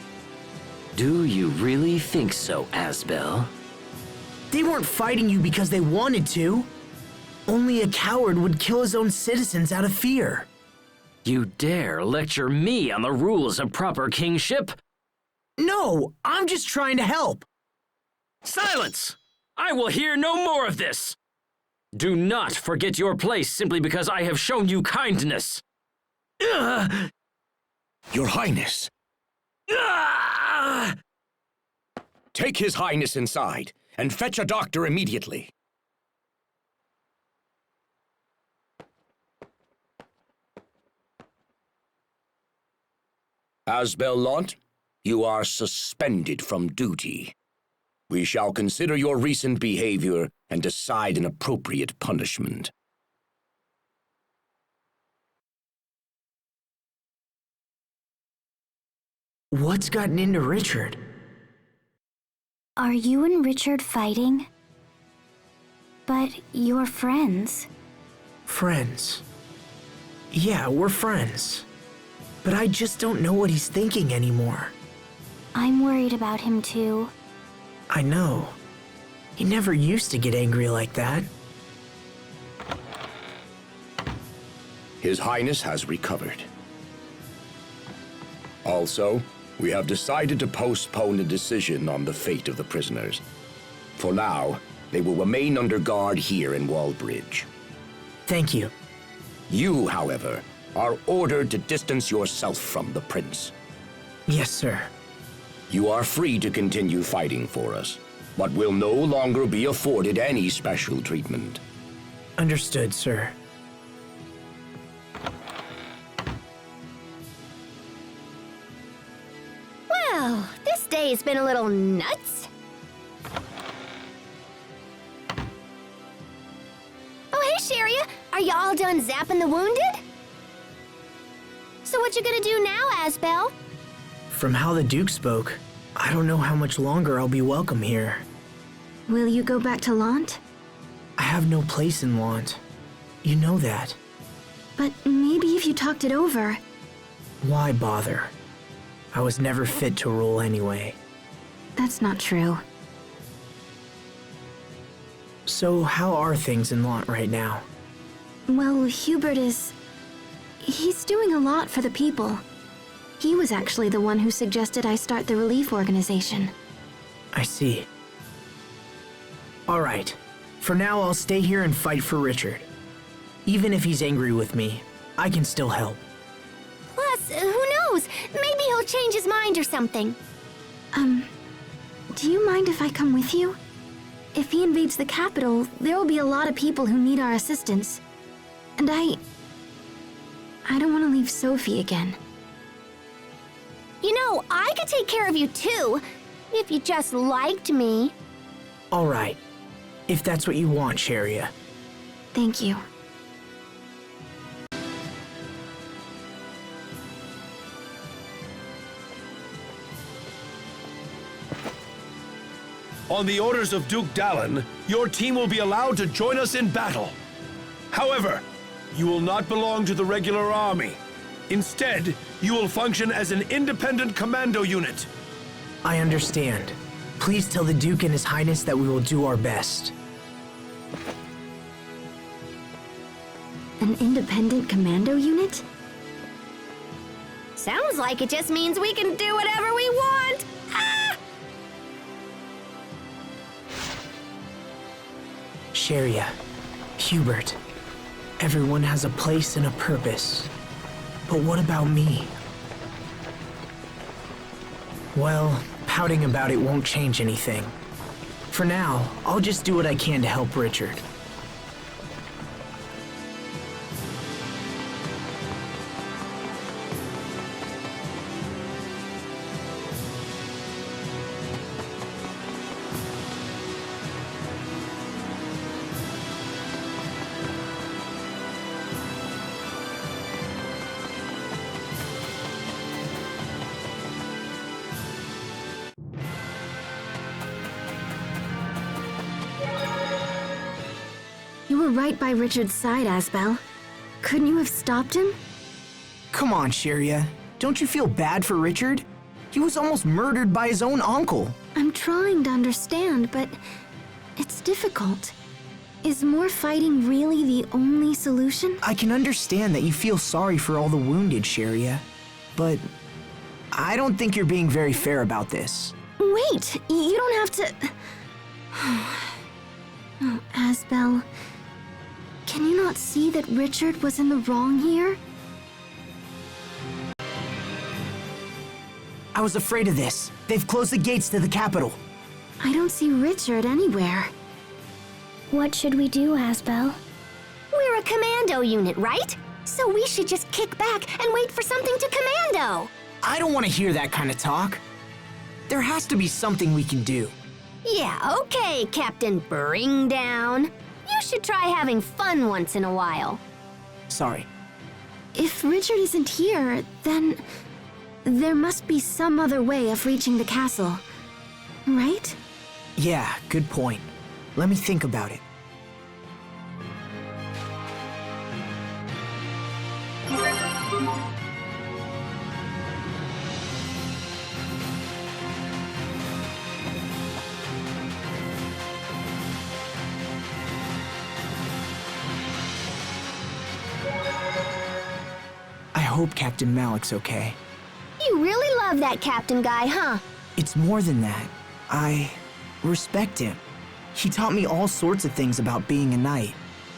Do you really think so, Asbel? They weren't fighting you because they wanted to. Only a coward would kill his own citizens out of fear. You dare lecture me on the rules of proper kingship? No, I'm just trying to help. Silence! I will hear no more of this! Do not forget your place simply because I have shown you kindness. Your Highness! Take His Highness inside and fetch a doctor immediately. Asbel Lant, you are suspended from duty. We shall consider your recent behavior and decide an appropriate punishment. What's gotten into Richard? Are you and Richard fighting? But you're friends. Friends. Yeah, we're friends. But I just don't know what he's thinking anymore. I'm worried about him too. I know. He never used to get angry like that. His Highness has recovered. Also, We have decided to postpone a decision on the fate of the prisoners. For now, they will remain under guard here in Wallbridge. Thank you. You, however, are ordered to distance yourself from the prince. Yes, sir. You are free to continue fighting for us, but will no longer be afforded any special treatment. Understood, sir. Well, this day's been a little nuts. Oh, hey, Sharia. Are you all done zapping the wounded? So what you gonna do now, Asbel? From how the Duke spoke, I don't know how much longer I'll be welcome here. Will you go back to Lant? I have no place in Lant. You know that. But maybe if you talked it over. Why bother? I was never fit to rule anyway. That's not true. So how are things in Lant right now? Well, Hubert is... he's doing a lot for the people. He was actually the one who suggested I start the relief organization. I see. All right. For now, I'll stay here and fight for Richard. Even if he's angry with me, I can still help. Plus, who knows? Maybe he'll change his mind or something. Do you mind if I come with you? If he invades the capital, there will be a lot of people who need our assistance. And I don't want to leave Sophie again. You know, I could take care of you too, if you just liked me. All right. If that's what you want, Sharia. Thank you. On the orders of Duke Dallin, your team will be allowed to join us in battle. However, you will not belong to the regular army. Instead, you will function as an independent commando unit. I understand. Please tell the Duke and His Highness that we will do our best. An independent commando unit? Sounds like it just means we can do whatever we want. Ah! Sharia, Hubert, everyone has a place and a purpose. But what about me? Well, pouting about it won't change anything. For now, I'll just do what I can to help Richard. You were right by Richard's side, Asbel. Couldn't you have stopped him? Come on, Sharia. Don't you feel bad for Richard? He was almost murdered by his own uncle. I'm trying to understand, but it's difficult. Is more fighting really the only solution? I can understand that you feel sorry for all the wounded, Sharia, but I don't think you're being very fair about this. Wait, you don't have to... Oh, Asbel, can you not see that Richard was in the wrong here? I was afraid of this. They've closed the gates to the capital. I don't see Richard anywhere. What should we do, Asbel? We're a commando unit, right? So we should just kick back and wait for something to commando. I don't want to hear that kind of talk. There has to be something we can do. Yeah, okay, Captain Bring Down. You should try having fun once in a while. Sorry. If Richard isn't here, then there must be some other way of reaching the castle, right? Yeah, good point. Let me think about it. I hope Captain Malik's okay. You really love love that captain guy, huh? It's more than that. I respect him. He taught me all sorts of things about being a knight.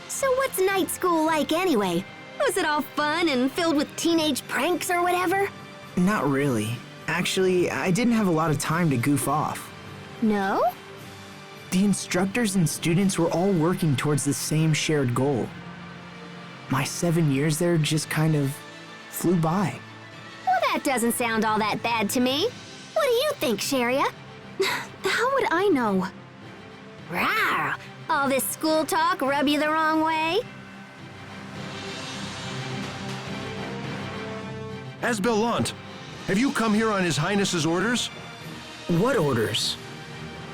So what's night school like anyway? Was it all fun and filled with teenage pranks or whatever? Not really. Actually, I didn't have a lot of time to goof off. No? The instructors and students were all working towards the same shared goal. My 7 years there just kind of flew by. Well, that doesn't sound all that bad to me. What do you think, Sharia? How would I know? Rawr! All this school talk rub you the wrong way? Asbelant, have you come here on His Highness's orders? What orders?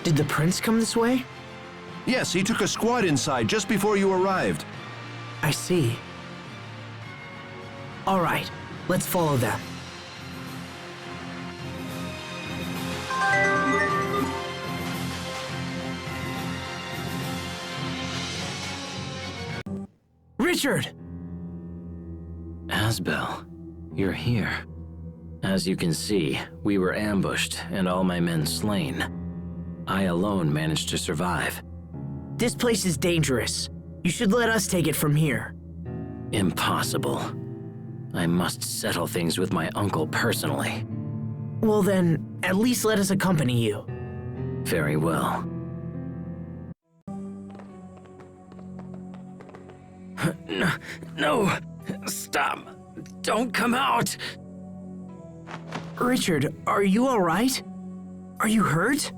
Did the prince come this way? Yes, he took a squad inside just before you arrived. I see. All right, let's follow them. Richard! Asbel, you're here. As you can see, we were ambushed and all my men slain. I alone managed to survive. This place is dangerous. You should let us take it from here. Impossible. I must settle things with my uncle personally. Well then, at least let us accompany you. Very well. No! Stop! Don't come out! Richard, are you all right? Are you hurt?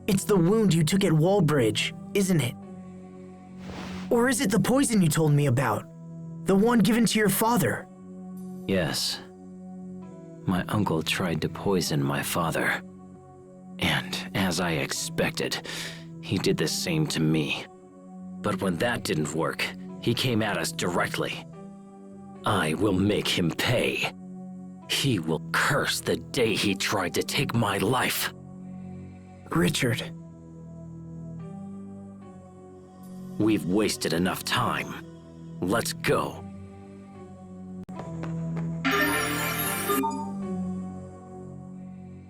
It's the wound you took at Wallbridge, isn't it? Or is it the poison you told me about? The one given to your father? Yes. My uncle tried to poison my father. And, as I expected, he did the same to me. But when that didn't work, he came at us directly. I will make him pay. He will curse the day he tried to take my life. Richard. We've wasted enough time. Let's go.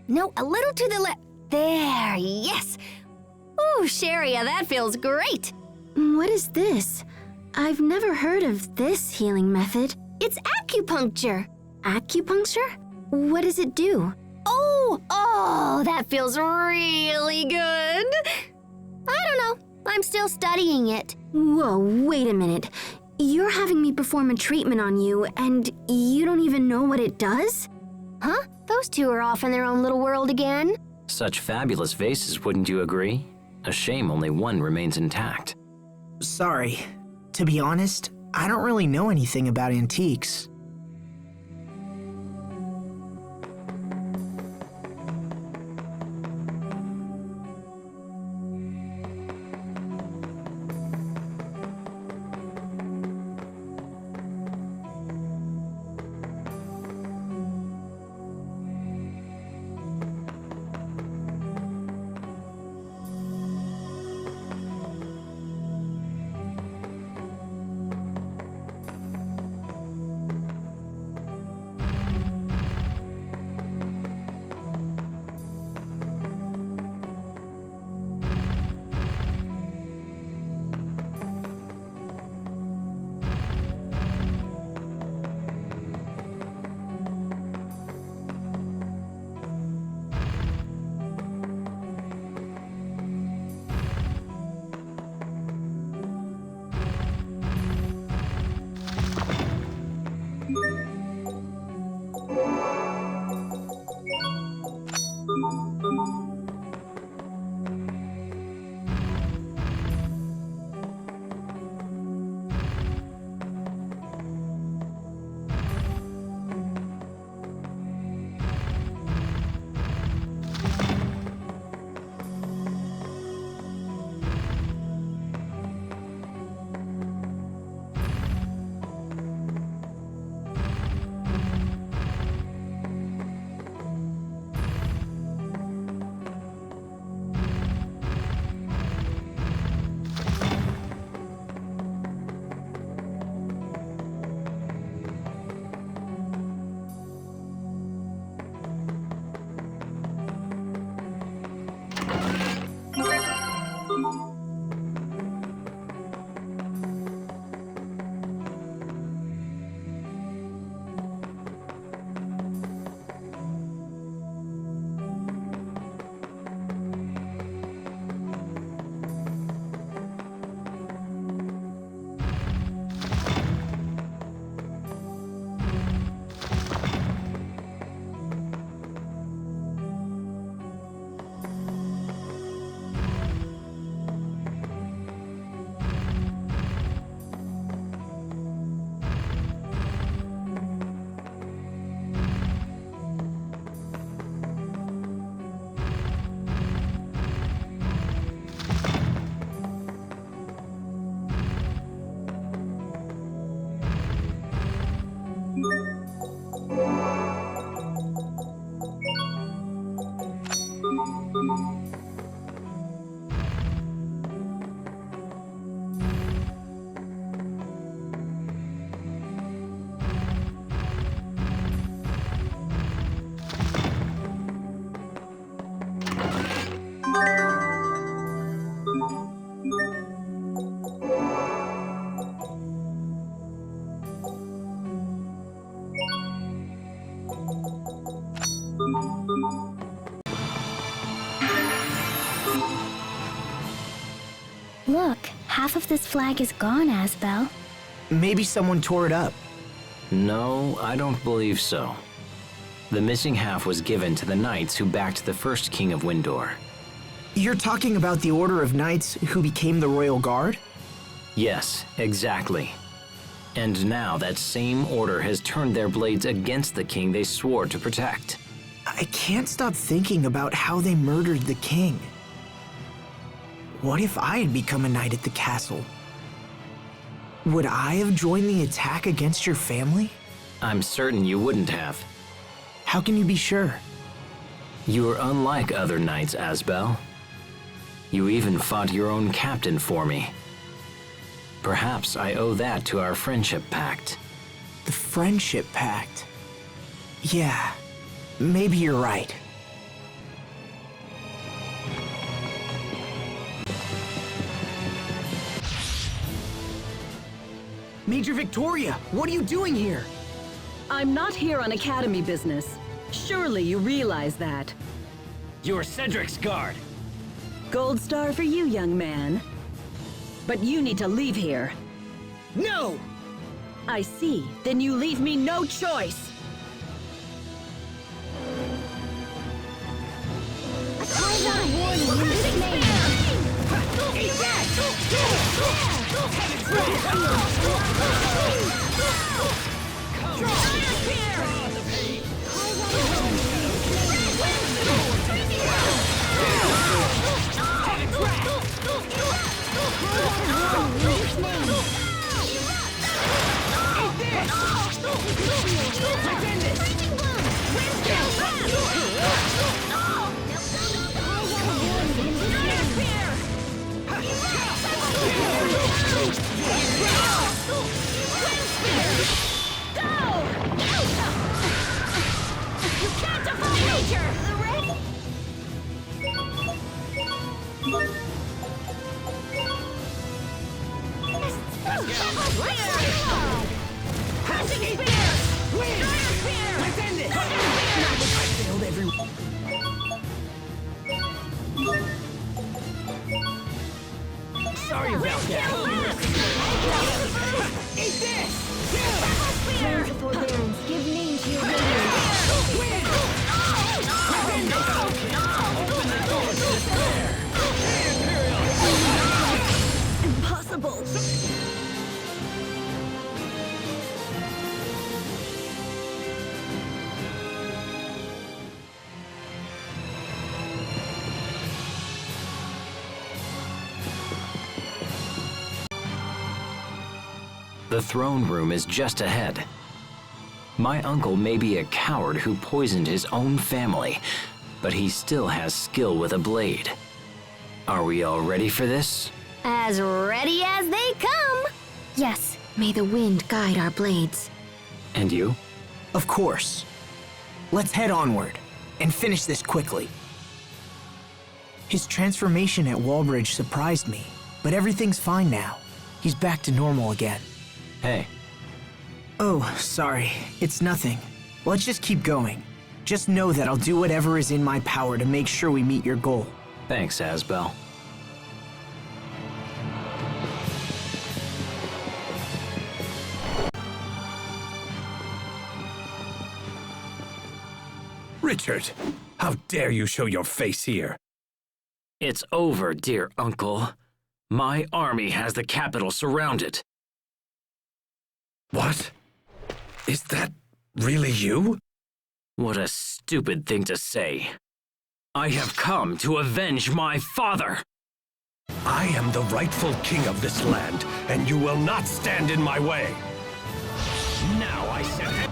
No, a little to the left. There, yes. Ooh, Sharia, that feels great. What is this? I've never heard of this healing method. It's acupuncture. Acupuncture? What does it do? Oh, that feels really good. I don't know. I'm still studying it. Whoa, wait a minute. You're having me perform a treatment on you, and you don't even know what it does? Huh? Those two are off in their own little world again. Such fabulous vases, wouldn't you agree? A shame only one remains intact. Sorry. To be honest, I don't really know anything about antiques. Look, half of this flag is gone, Asbel. Maybe someone tore it up. No, I don't believe so. The missing half was given to the knights who backed the first king of Windor. You're talking about the Order of Knights who became the Royal Guard? Yes, exactly. And now that same order has turned their blades against the king they swore to protect. I can't stop thinking about how they murdered the king. What if I had become a knight at the castle? Would I have joined the attack against your family? I'm certain you wouldn't have. How can you be sure? You are unlike other knights, Asbel. You even fought your own captain for me. Perhaps I owe that to our friendship pact. The Friendship Pact? Yeah, maybe you're right. Major Victoria, what are you doing here? I'm not here on Academy business. Surely you realize that. You're Cedric's guard. Gold star for you, young man. But you need to leave here. No! I see. Then you leave me no choice. Sorry about that. Eat this! Turn to forbearance. Give name to your radiance. Impossible. The throne room is just ahead. My uncle may be a coward who poisoned his own family, but he still has skill with a blade. Are we all ready for this? As ready as they come. Yes, may the wind guide our blades. And you? Of course. Let's head onward and finish this quickly. His transformation at Wallbridge surprised me, but everything's fine now. He's back to normal again. Hey, Oh, sorry. It's nothing. Let's just keep going. Just know that I'll do whatever is in my power to make sure we meet your goal. thanks, Asbel. Richard, how dare you show your face here? It's over, dear uncle. My army has the capital surrounded. What? Is that really you? What a stupid thing to say. I have come to avenge my father. I am the rightful king of this land, and you will not stand in my way. Now I set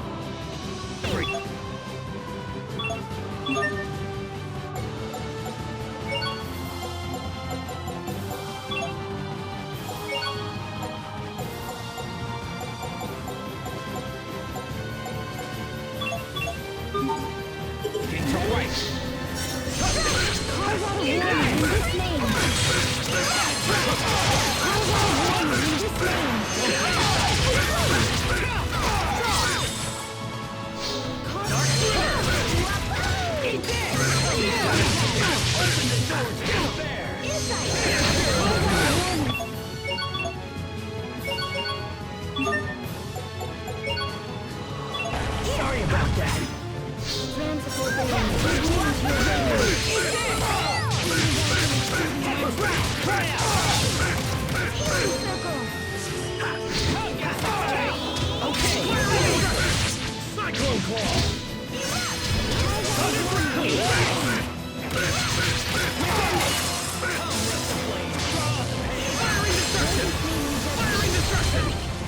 Sorry about that. Cyclone Claw.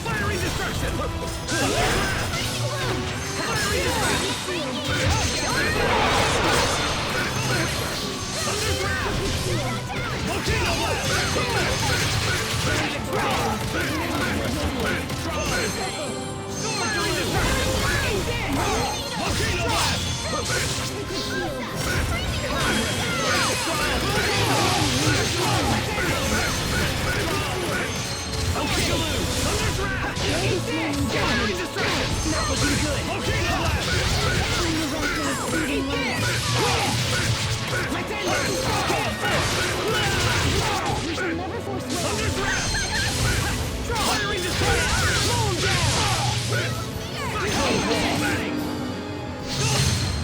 Firing destruction.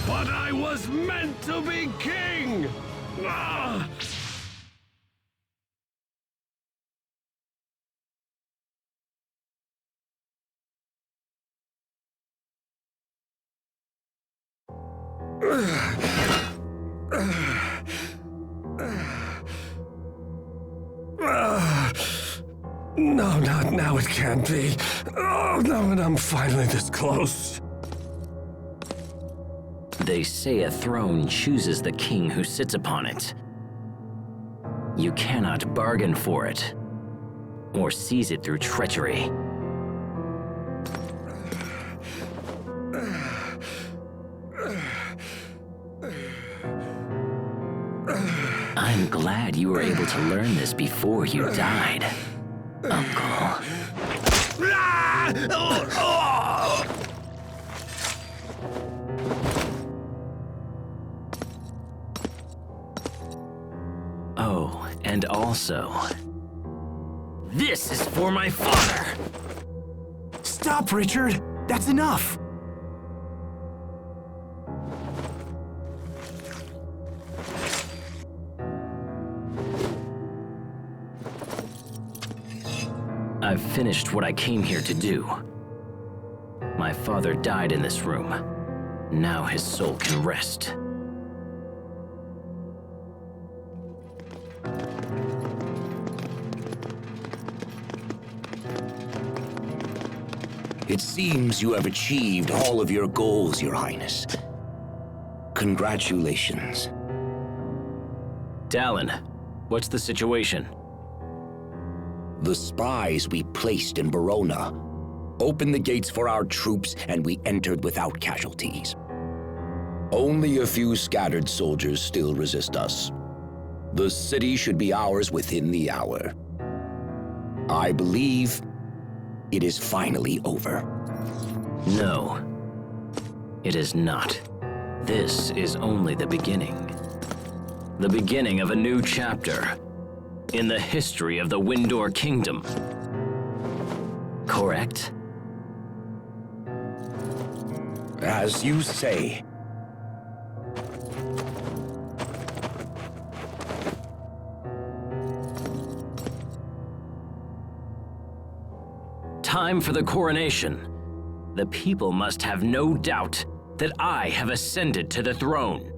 But I was meant to be king! Ah! No, not now, it can't be. Oh, no, and I'm finally this close. They say a throne chooses the king who sits upon it. You cannot bargain for it, or seize it through treachery. I'm glad you were able to learn this before you died, Uncle. Oh, and also, this is for my father! Stop, Richard! That's enough! I've finished what I came here to do. My father died in this room. Now his soul can rest. It seems you have achieved all of your goals, Your Highness. Congratulations. Dallin, what's the situation? The spies we placed in Verona opened the gates for our troops, and we entered without casualties. Only a few scattered soldiers still resist us. The city should be ours within the hour. I believe it is finally over. No, it is not. This is only the beginning. The beginning of a new chapter in the history of the Windor Kingdom. Correct? As you say. Time for the coronation. The people must have no doubt that I have ascended to the throne.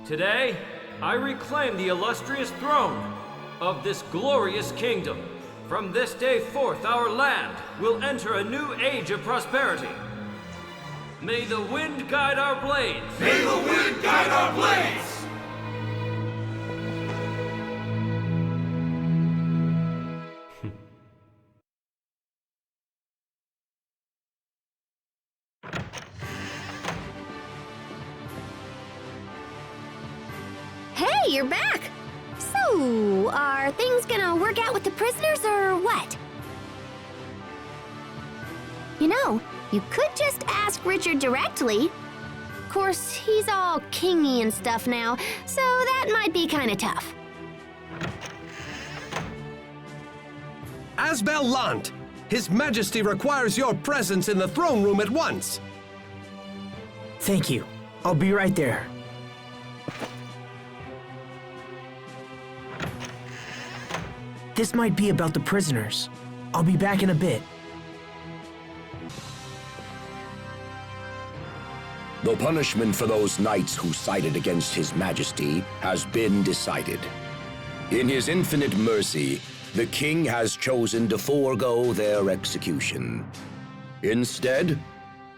Today, I reclaim the illustrious throne of this glorious kingdom. From this day forth, our land will enter a new age of prosperity. May the wind guide our blades! May the wind guide our blades! Hey, you're back! So, are things gonna work out with the prisoners or what? You know, you could just ask Richard directly. Of course, he's all kingy and stuff now, so that might be kinda tough. Asbel Lant, His Majesty requires your presence in the throne room at once. Thank you. I'll be right there. This might be about the prisoners. I'll be back in a bit. The punishment for those knights who sided against His Majesty has been decided. In his infinite mercy, the king has chosen to forego their execution. Instead,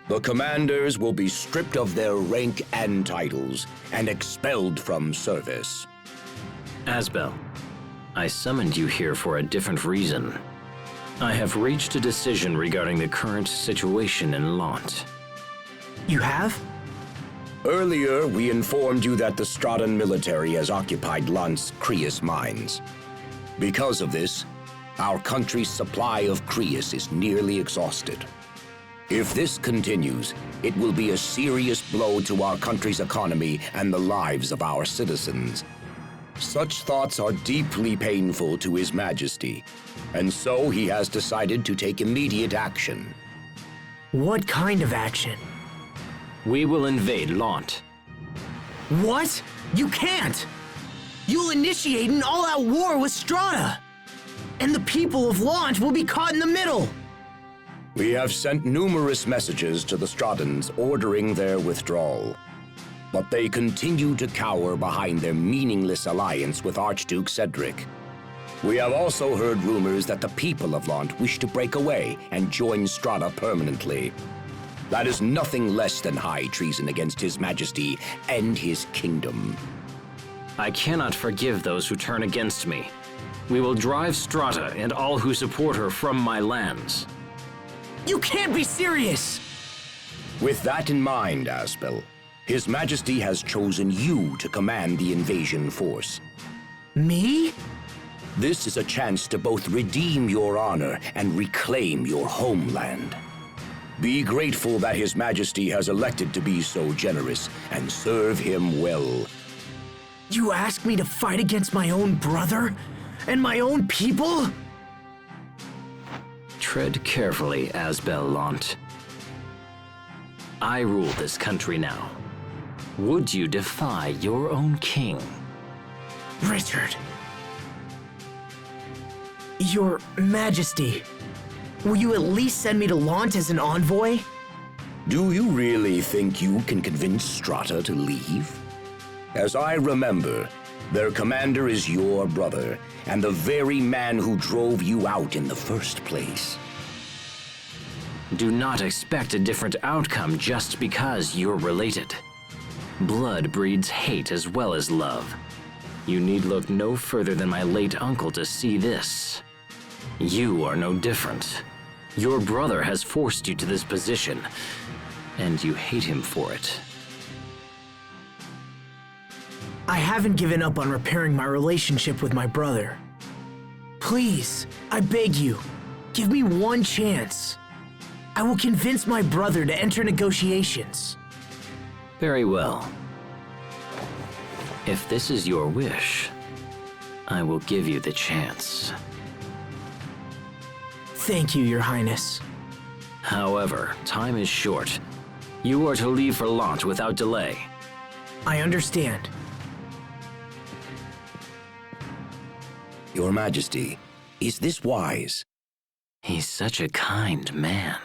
the commanders will be stripped of their rank and titles and expelled from service. Asbel, I summoned you here for a different reason. I have reached a decision regarding the current situation in Lant. You have? Earlier, we informed you that the Straton military has occupied Lant's Creus mines. Because of this, our country's supply of Creus is nearly exhausted. If this continues, it will be a serious blow to our country's economy and the lives of our citizens. Such thoughts are deeply painful to His Majesty, and so he has decided to take immediate action. What kind of action? We will invade Lant. What? You can't! You'll initiate an all-out war with Strata! And the people of Lant will be caught in the middle! We have sent numerous messages to the Stratons ordering their withdrawal. But they continue to cower behind their meaningless alliance with Archduke Cedric. We have also heard rumors that the people of Lant wish to break away and join Strata permanently. That is nothing less than high treason against His Majesty and his kingdom. I cannot forgive those who turn against me. We will drive Strata and all who support her from my lands. You can't be serious! With that in mind, Asbel, His Majesty has chosen you to command the invasion force. Me? This is a chance to both redeem your honor and reclaim your homeland. Be grateful that His Majesty has elected to be so generous and serve him well. You ask me to fight against my own brother? And my own people? Tread carefully, Asbel Lant. I rule this country now. Would you defy your own king? Richard. Your Majesty, will you at least send me to Lant as an envoy? Do you really think you can convince Strata to leave? As I remember, their commander is your brother, and the very man who drove you out in the first place. Do not expect a different outcome just because you're related. Blood breeds hate as well as love. You need look no further than my late uncle to see this. You are no different. Your brother has forced you to this position, and you hate him for it. I haven't given up on repairing my relationship with my brother. Please, I beg you, give me one chance. I will convince my brother to enter negotiations. Very well. If this is your wish, I will give you the chance. Thank you, Your Highness. However, time is short. You are to leave for Lant without delay. I understand. Your Majesty, is this wise? He's such a kind man.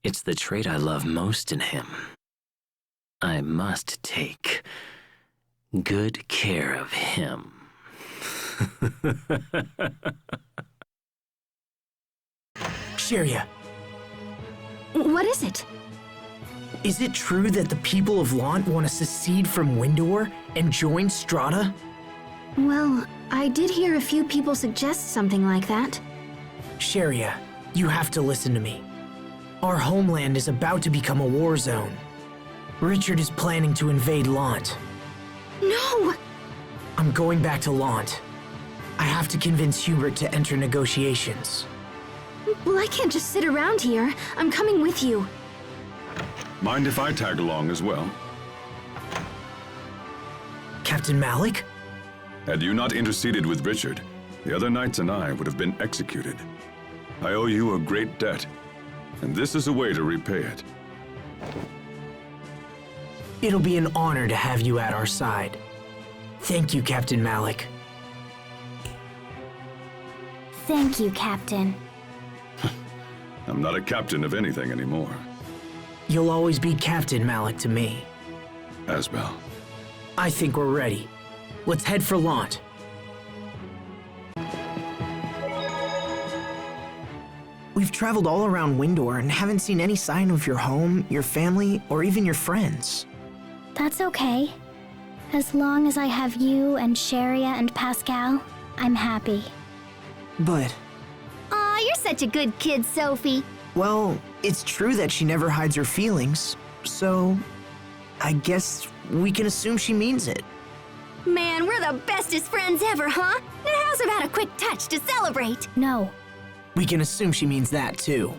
It's the trait I love most in him. I must take good care of him. Sheria, What is it? is it true that the people of Lant want to secede from Windor and join Strata? Well, I did hear a few people suggest something like that. Sheria, you have to listen to me. Our homeland is about to become a war zone. Richard is planning to invade Lant. No! I'm going back to Lant. I have to convince Hubert to enter negotiations. Well, I can't just sit around here. I'm coming with you. Mind if I tag along as well? Captain Malik? Had you not interceded with Richard, the other knights and I would have been executed. I owe you a great debt, and this is a way to repay it. It'll be an honor to have you at our side. Thank you, Captain Malik. Thank you, Captain. I'm not a captain of anything anymore. You'll always be Captain Malik to me. Asbel. I think we're ready. Let's head for Lant. We've traveled all around Windor and haven't seen any sign of your home, your family, or even your friends. That's okay. As long as I have you and Sheria and Pascal, I'm happy. But, Aw, you're such a good kid, Sophie. well, it's true that she never hides her feelings, so I guess we can assume she means it. Man, we're the bestest friends ever, huh? Now how's about a quick touch to celebrate? No. We can assume she means that too.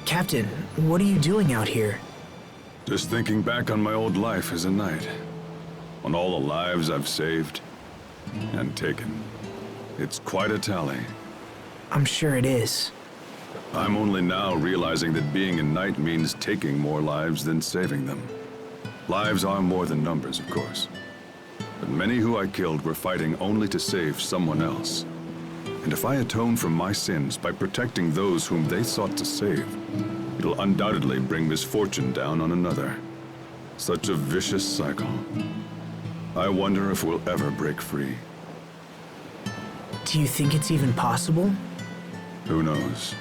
Captain, what are you doing out here? Just thinking back on my old life as a knight. On all the lives I've saved and taken. It's quite a tally. I'm sure it is. I'm only now realizing that being a knight means taking more lives than saving them. Lives are more than numbers, of course. But many who I killed were fighting only to save someone else. And if I atone for my sins by protecting those whom they sought to save, it'll undoubtedly bring misfortune down on another. Such a vicious cycle. I wonder if we'll ever break free. Do you think it's even possible? Who knows?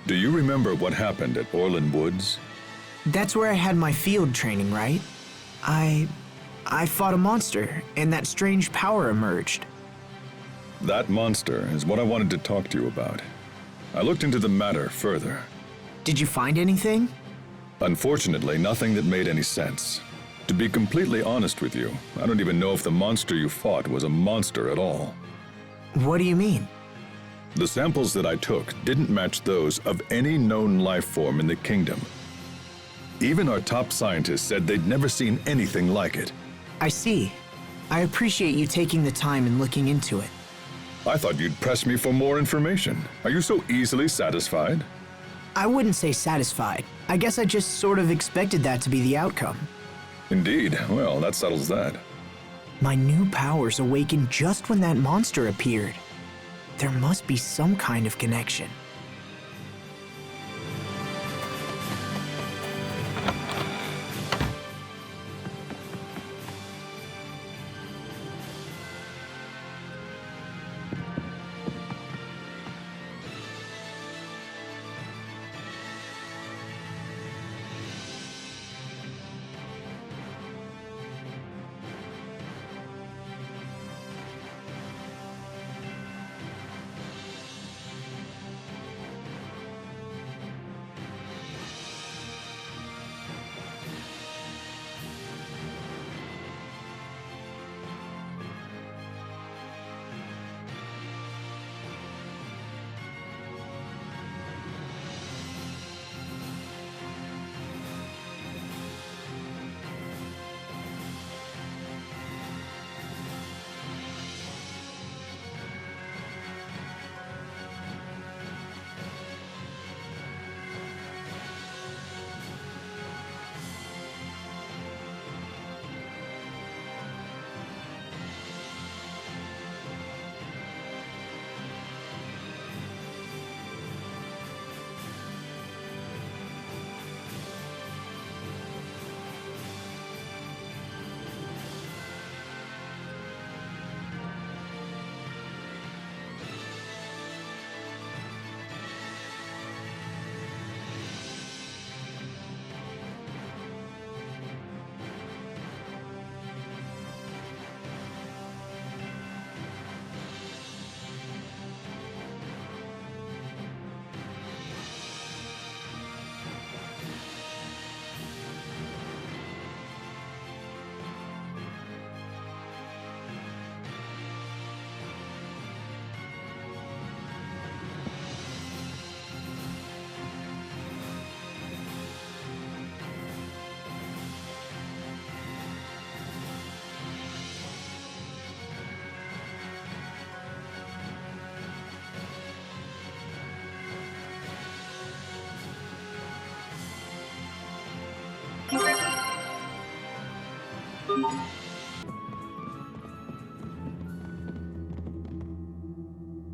Do you remember what happened at Orland Woods? That's where I had my field training, right? I fought a monster, and that strange power emerged. That monster is what I wanted to talk to you about. I looked into the matter further. Did you find anything? Unfortunately, nothing that made any sense. To be completely honest with you, I don't even know if the monster you fought was a monster at all. What do you mean? The samples that I took didn't match those of any known life form in the kingdom. Even our top scientists said they'd never seen anything like it. I see. I appreciate you taking the time and looking into it. I thought you'd press me for more information. Are you so easily satisfied? I wouldn't say satisfied. I guess I just sort of expected that to be the outcome. Indeed. Well, that settles that. My new powers awakened just when that monster appeared. There must be some kind of connection.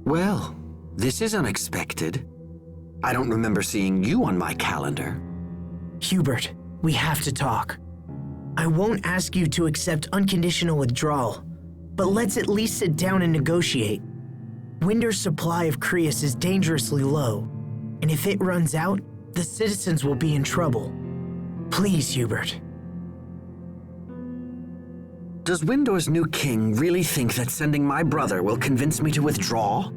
Well, this is unexpected. I don't remember seeing you on my calendar. Hubert, we have to talk. I won't ask you to accept unconditional withdrawal, but let's at least sit down and negotiate. Winder's supply of Creus is dangerously low, and if it runs out, the citizens will be in trouble. Please, Hubert. Does Windor's new king really think that sending my brother will convince me to withdraw?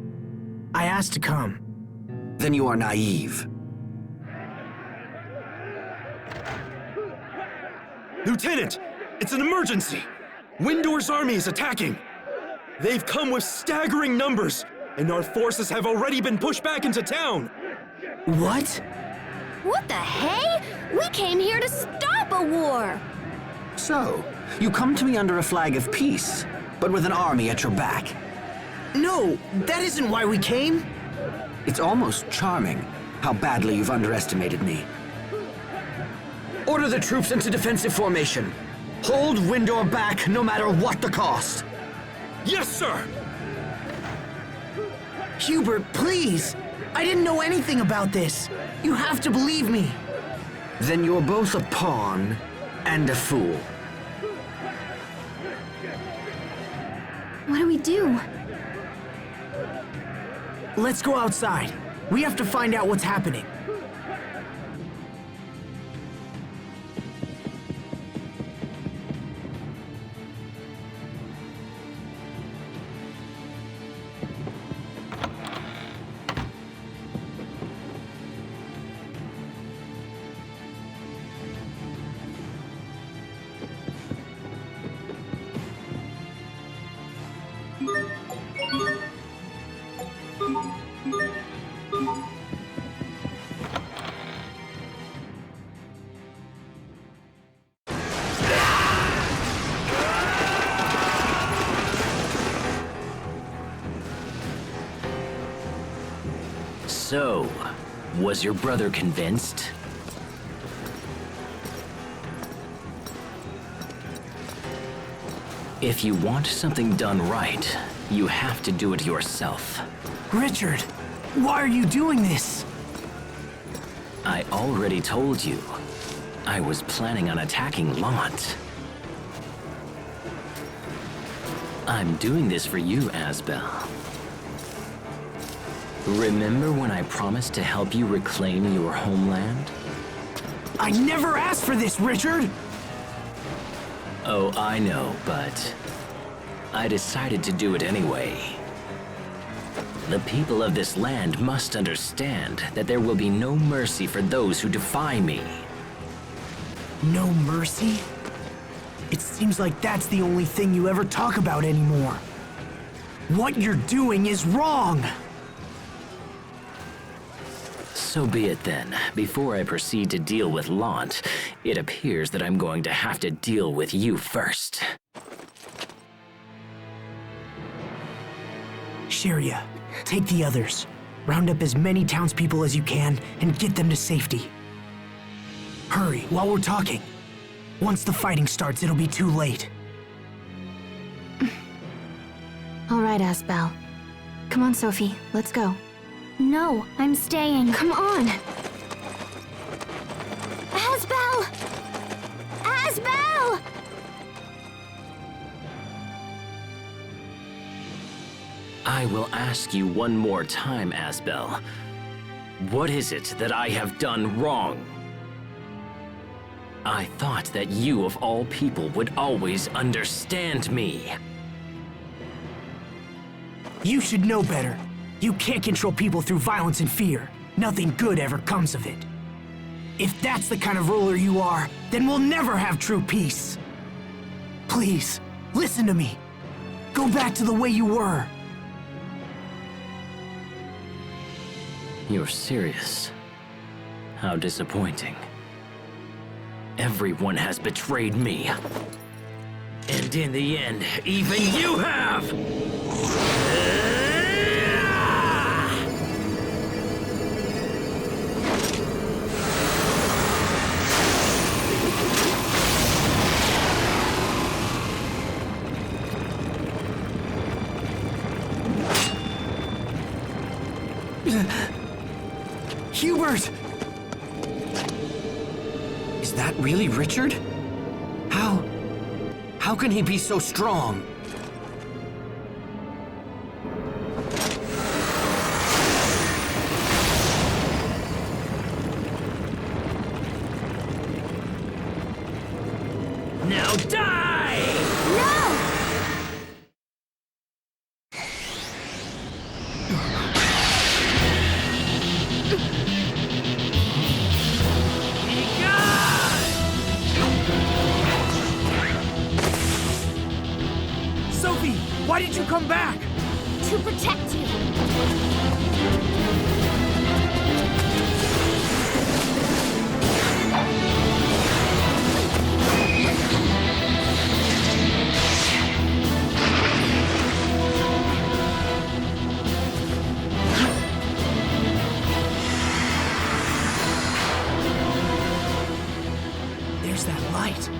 I asked to come. Then you are naive. Lieutenant, it's an emergency! Windor's army is attacking! They've come with staggering numbers, and our forces have already been pushed back into town! What? What the hey? We came here to stop a war! So, you come to me under a flag of peace, but with an army at your back. No, that isn't why we came. It's almost charming how badly you've underestimated me. Order the troops into defensive formation. Hold Windor back no matter what the cost. Yes, sir! Hubert, please! I didn't know anything about this. You have to believe me. Then you're both a pawn and a fool. What do we do? Let's go outside. We have to find out what's happening. So, was your brother convinced? If you want something done right, you have to do it yourself. Richard, why are you doing this? I already told you. I was planning on attacking Lant. I'm doing this for you, Asbel. Remember when I promised to help you reclaim your homeland? I never asked for this, Richard! Oh, I know, but I decided to do it anyway. The people of this land must understand that there will be no mercy for those who defy me. No mercy? It seems like that's the only thing you ever talk about anymore. What you're doing is wrong! So be it then. Before I proceed to deal with Lant, it appears that I'm going to have to deal with you first. Sharia, take the others. Round up as many townspeople as you can and get them to safety. Hurry, while we're talking. Once the fighting starts, it'll be too late. All right, Asbel. Come on, Sophie, let's go. No, I'm staying. Come on! Asbel! Asbel! I will ask you one more time, Asbel. What is it that I have done wrong? I thought that you, of all people, would always understand me. You should know better. You can't control people through violence and fear. Nothing good ever comes of it. If that's the kind of ruler you are, then we'll never have true peace. Please, listen to me. Go back to the way you were. You're serious? How disappointing. Everyone has betrayed me. And in the end, even you have! Hubert! Is that really Richard? How can he be so strong? Now die! No! Sophie, why did you come back? To protect you. There's that light,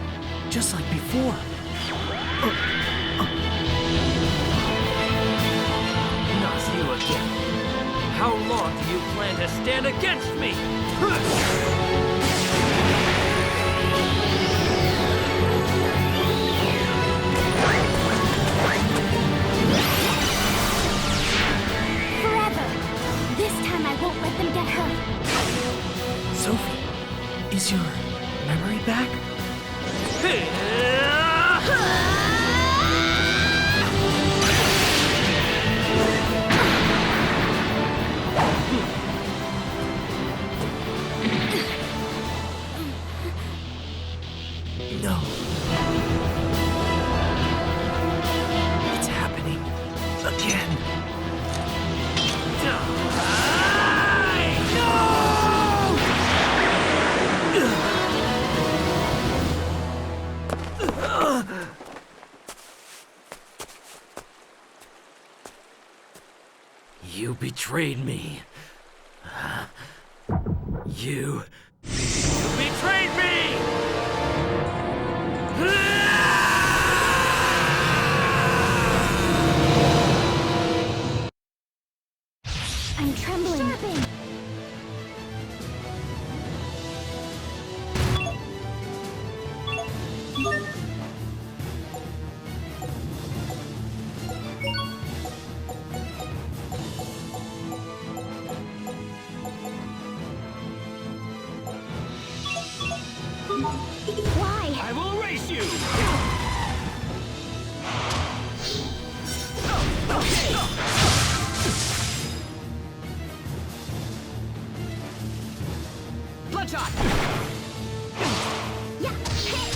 just like before. Not you again. How long do you plan to stand against me? Forever. This time I won't let them get hurt. Sophie, is your memory back? No. It's happening again. You betrayed me. You betrayed me! I'm trembling. Why? I will erase you! Bloodshot! Yeah. Hey.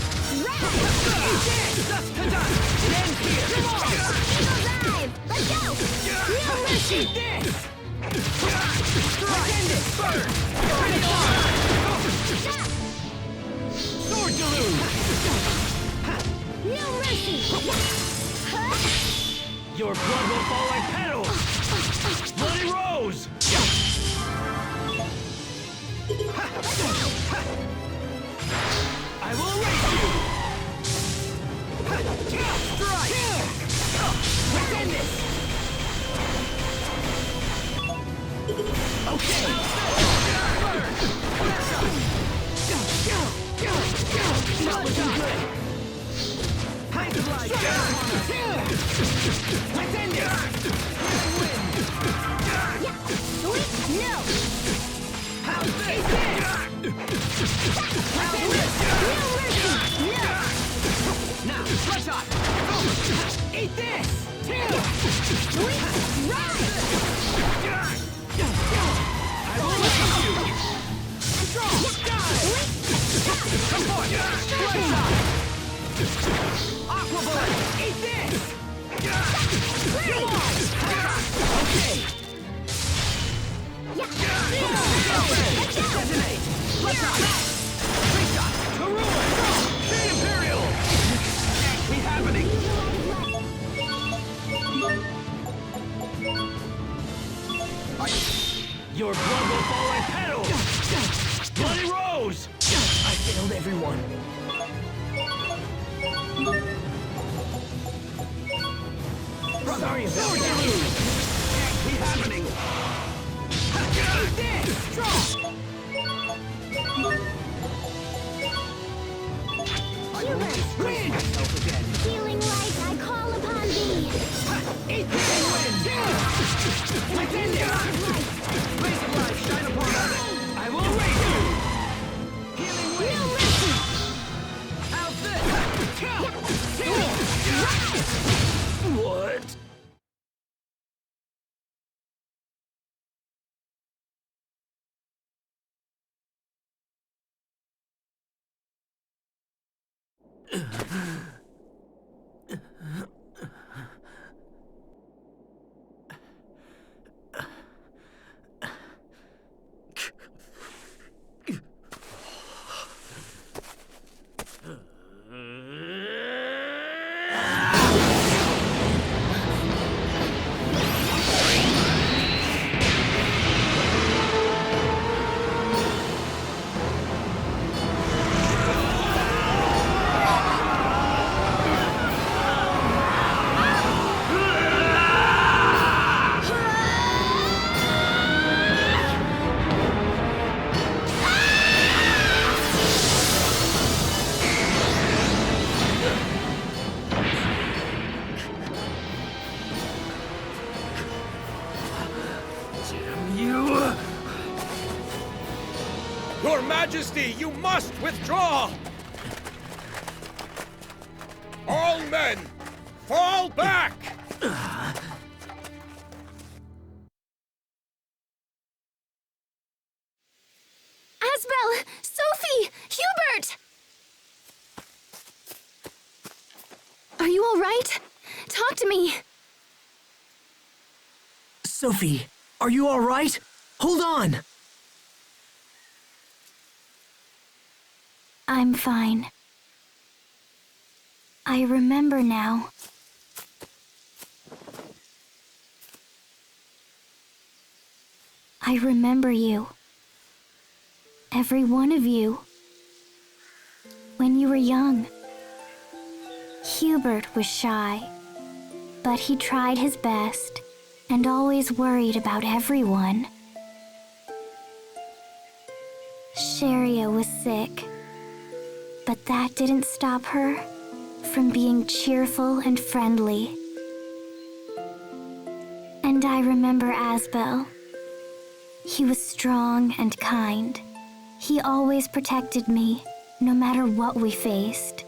Right. Just to done! It ends here! Eagle's Eye. Let's go. No mercy. Eat this! Pretend it! Burn! Finish off! Sword deluge! No mercy. Your blood will fall like petals! Bloody rose! I will erase you! Strike! Pretend it! Okay! Burn! Not looking good! Kind of like... Pretend it! No. How's this? Now, bloodshot! Eat this! I will let you! Control! Come on! Bloodshot! Aqua bullet! Eat this! Come on! Okay! Detonate! Bloodshot! Shot! To ruin! Great Imperial! Can't be happening! Your blood will fall like petals! Bloody rose! I failed everyone. Sorry about that. Can't be happening! Healing light, I call upon thee. Eat the wind! Pretend it! Rays of light shine upon us! I will raise you! Healing wind! How's this? What? Your Majesty, you must withdraw! All men, fall back! Asbel! Sophie! Hubert! Are you all right? Talk to me. Sophie, are you all right? Hold on! I'm fine. I remember now. I remember you. Every one of you. When you were young. Hubert was shy, but he tried his best and always worried about everyone. Sharia was sick, but that didn't stop her from being cheerful and friendly. And I remember Asbel. He was strong and kind. He always protected me, no matter what we faced.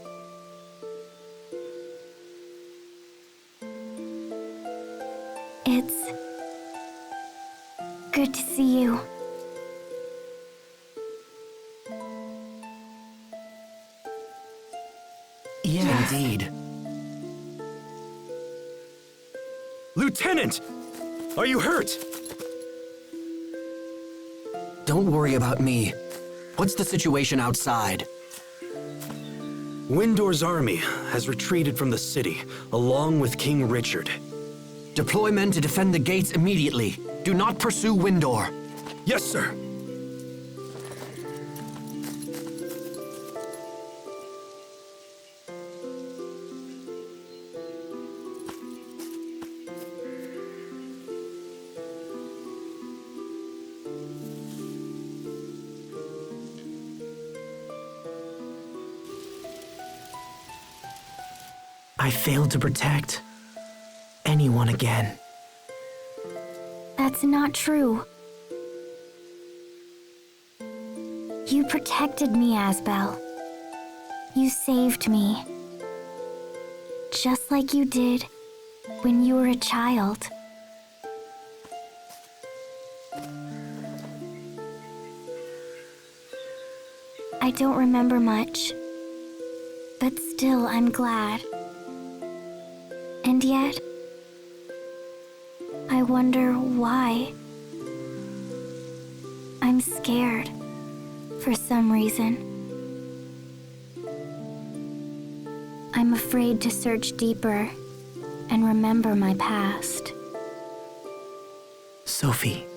It's good to see you. Yeah, indeed. Lieutenant! Are you hurt? Don't worry about me. What's the situation outside? Windor's army has retreated from the city, along with King Richard. Deploy men to defend the gates immediately. Do not pursue Windor. Yes, sir. I failed to protect anyone again. That's not true. You protected me, Asbel. You saved me. Just like you did when you were a child. I don't remember much, but still I'm glad. And yet, I wonder why. I'm scared, for some reason. I'm afraid to search deeper and remember my past. Sophie,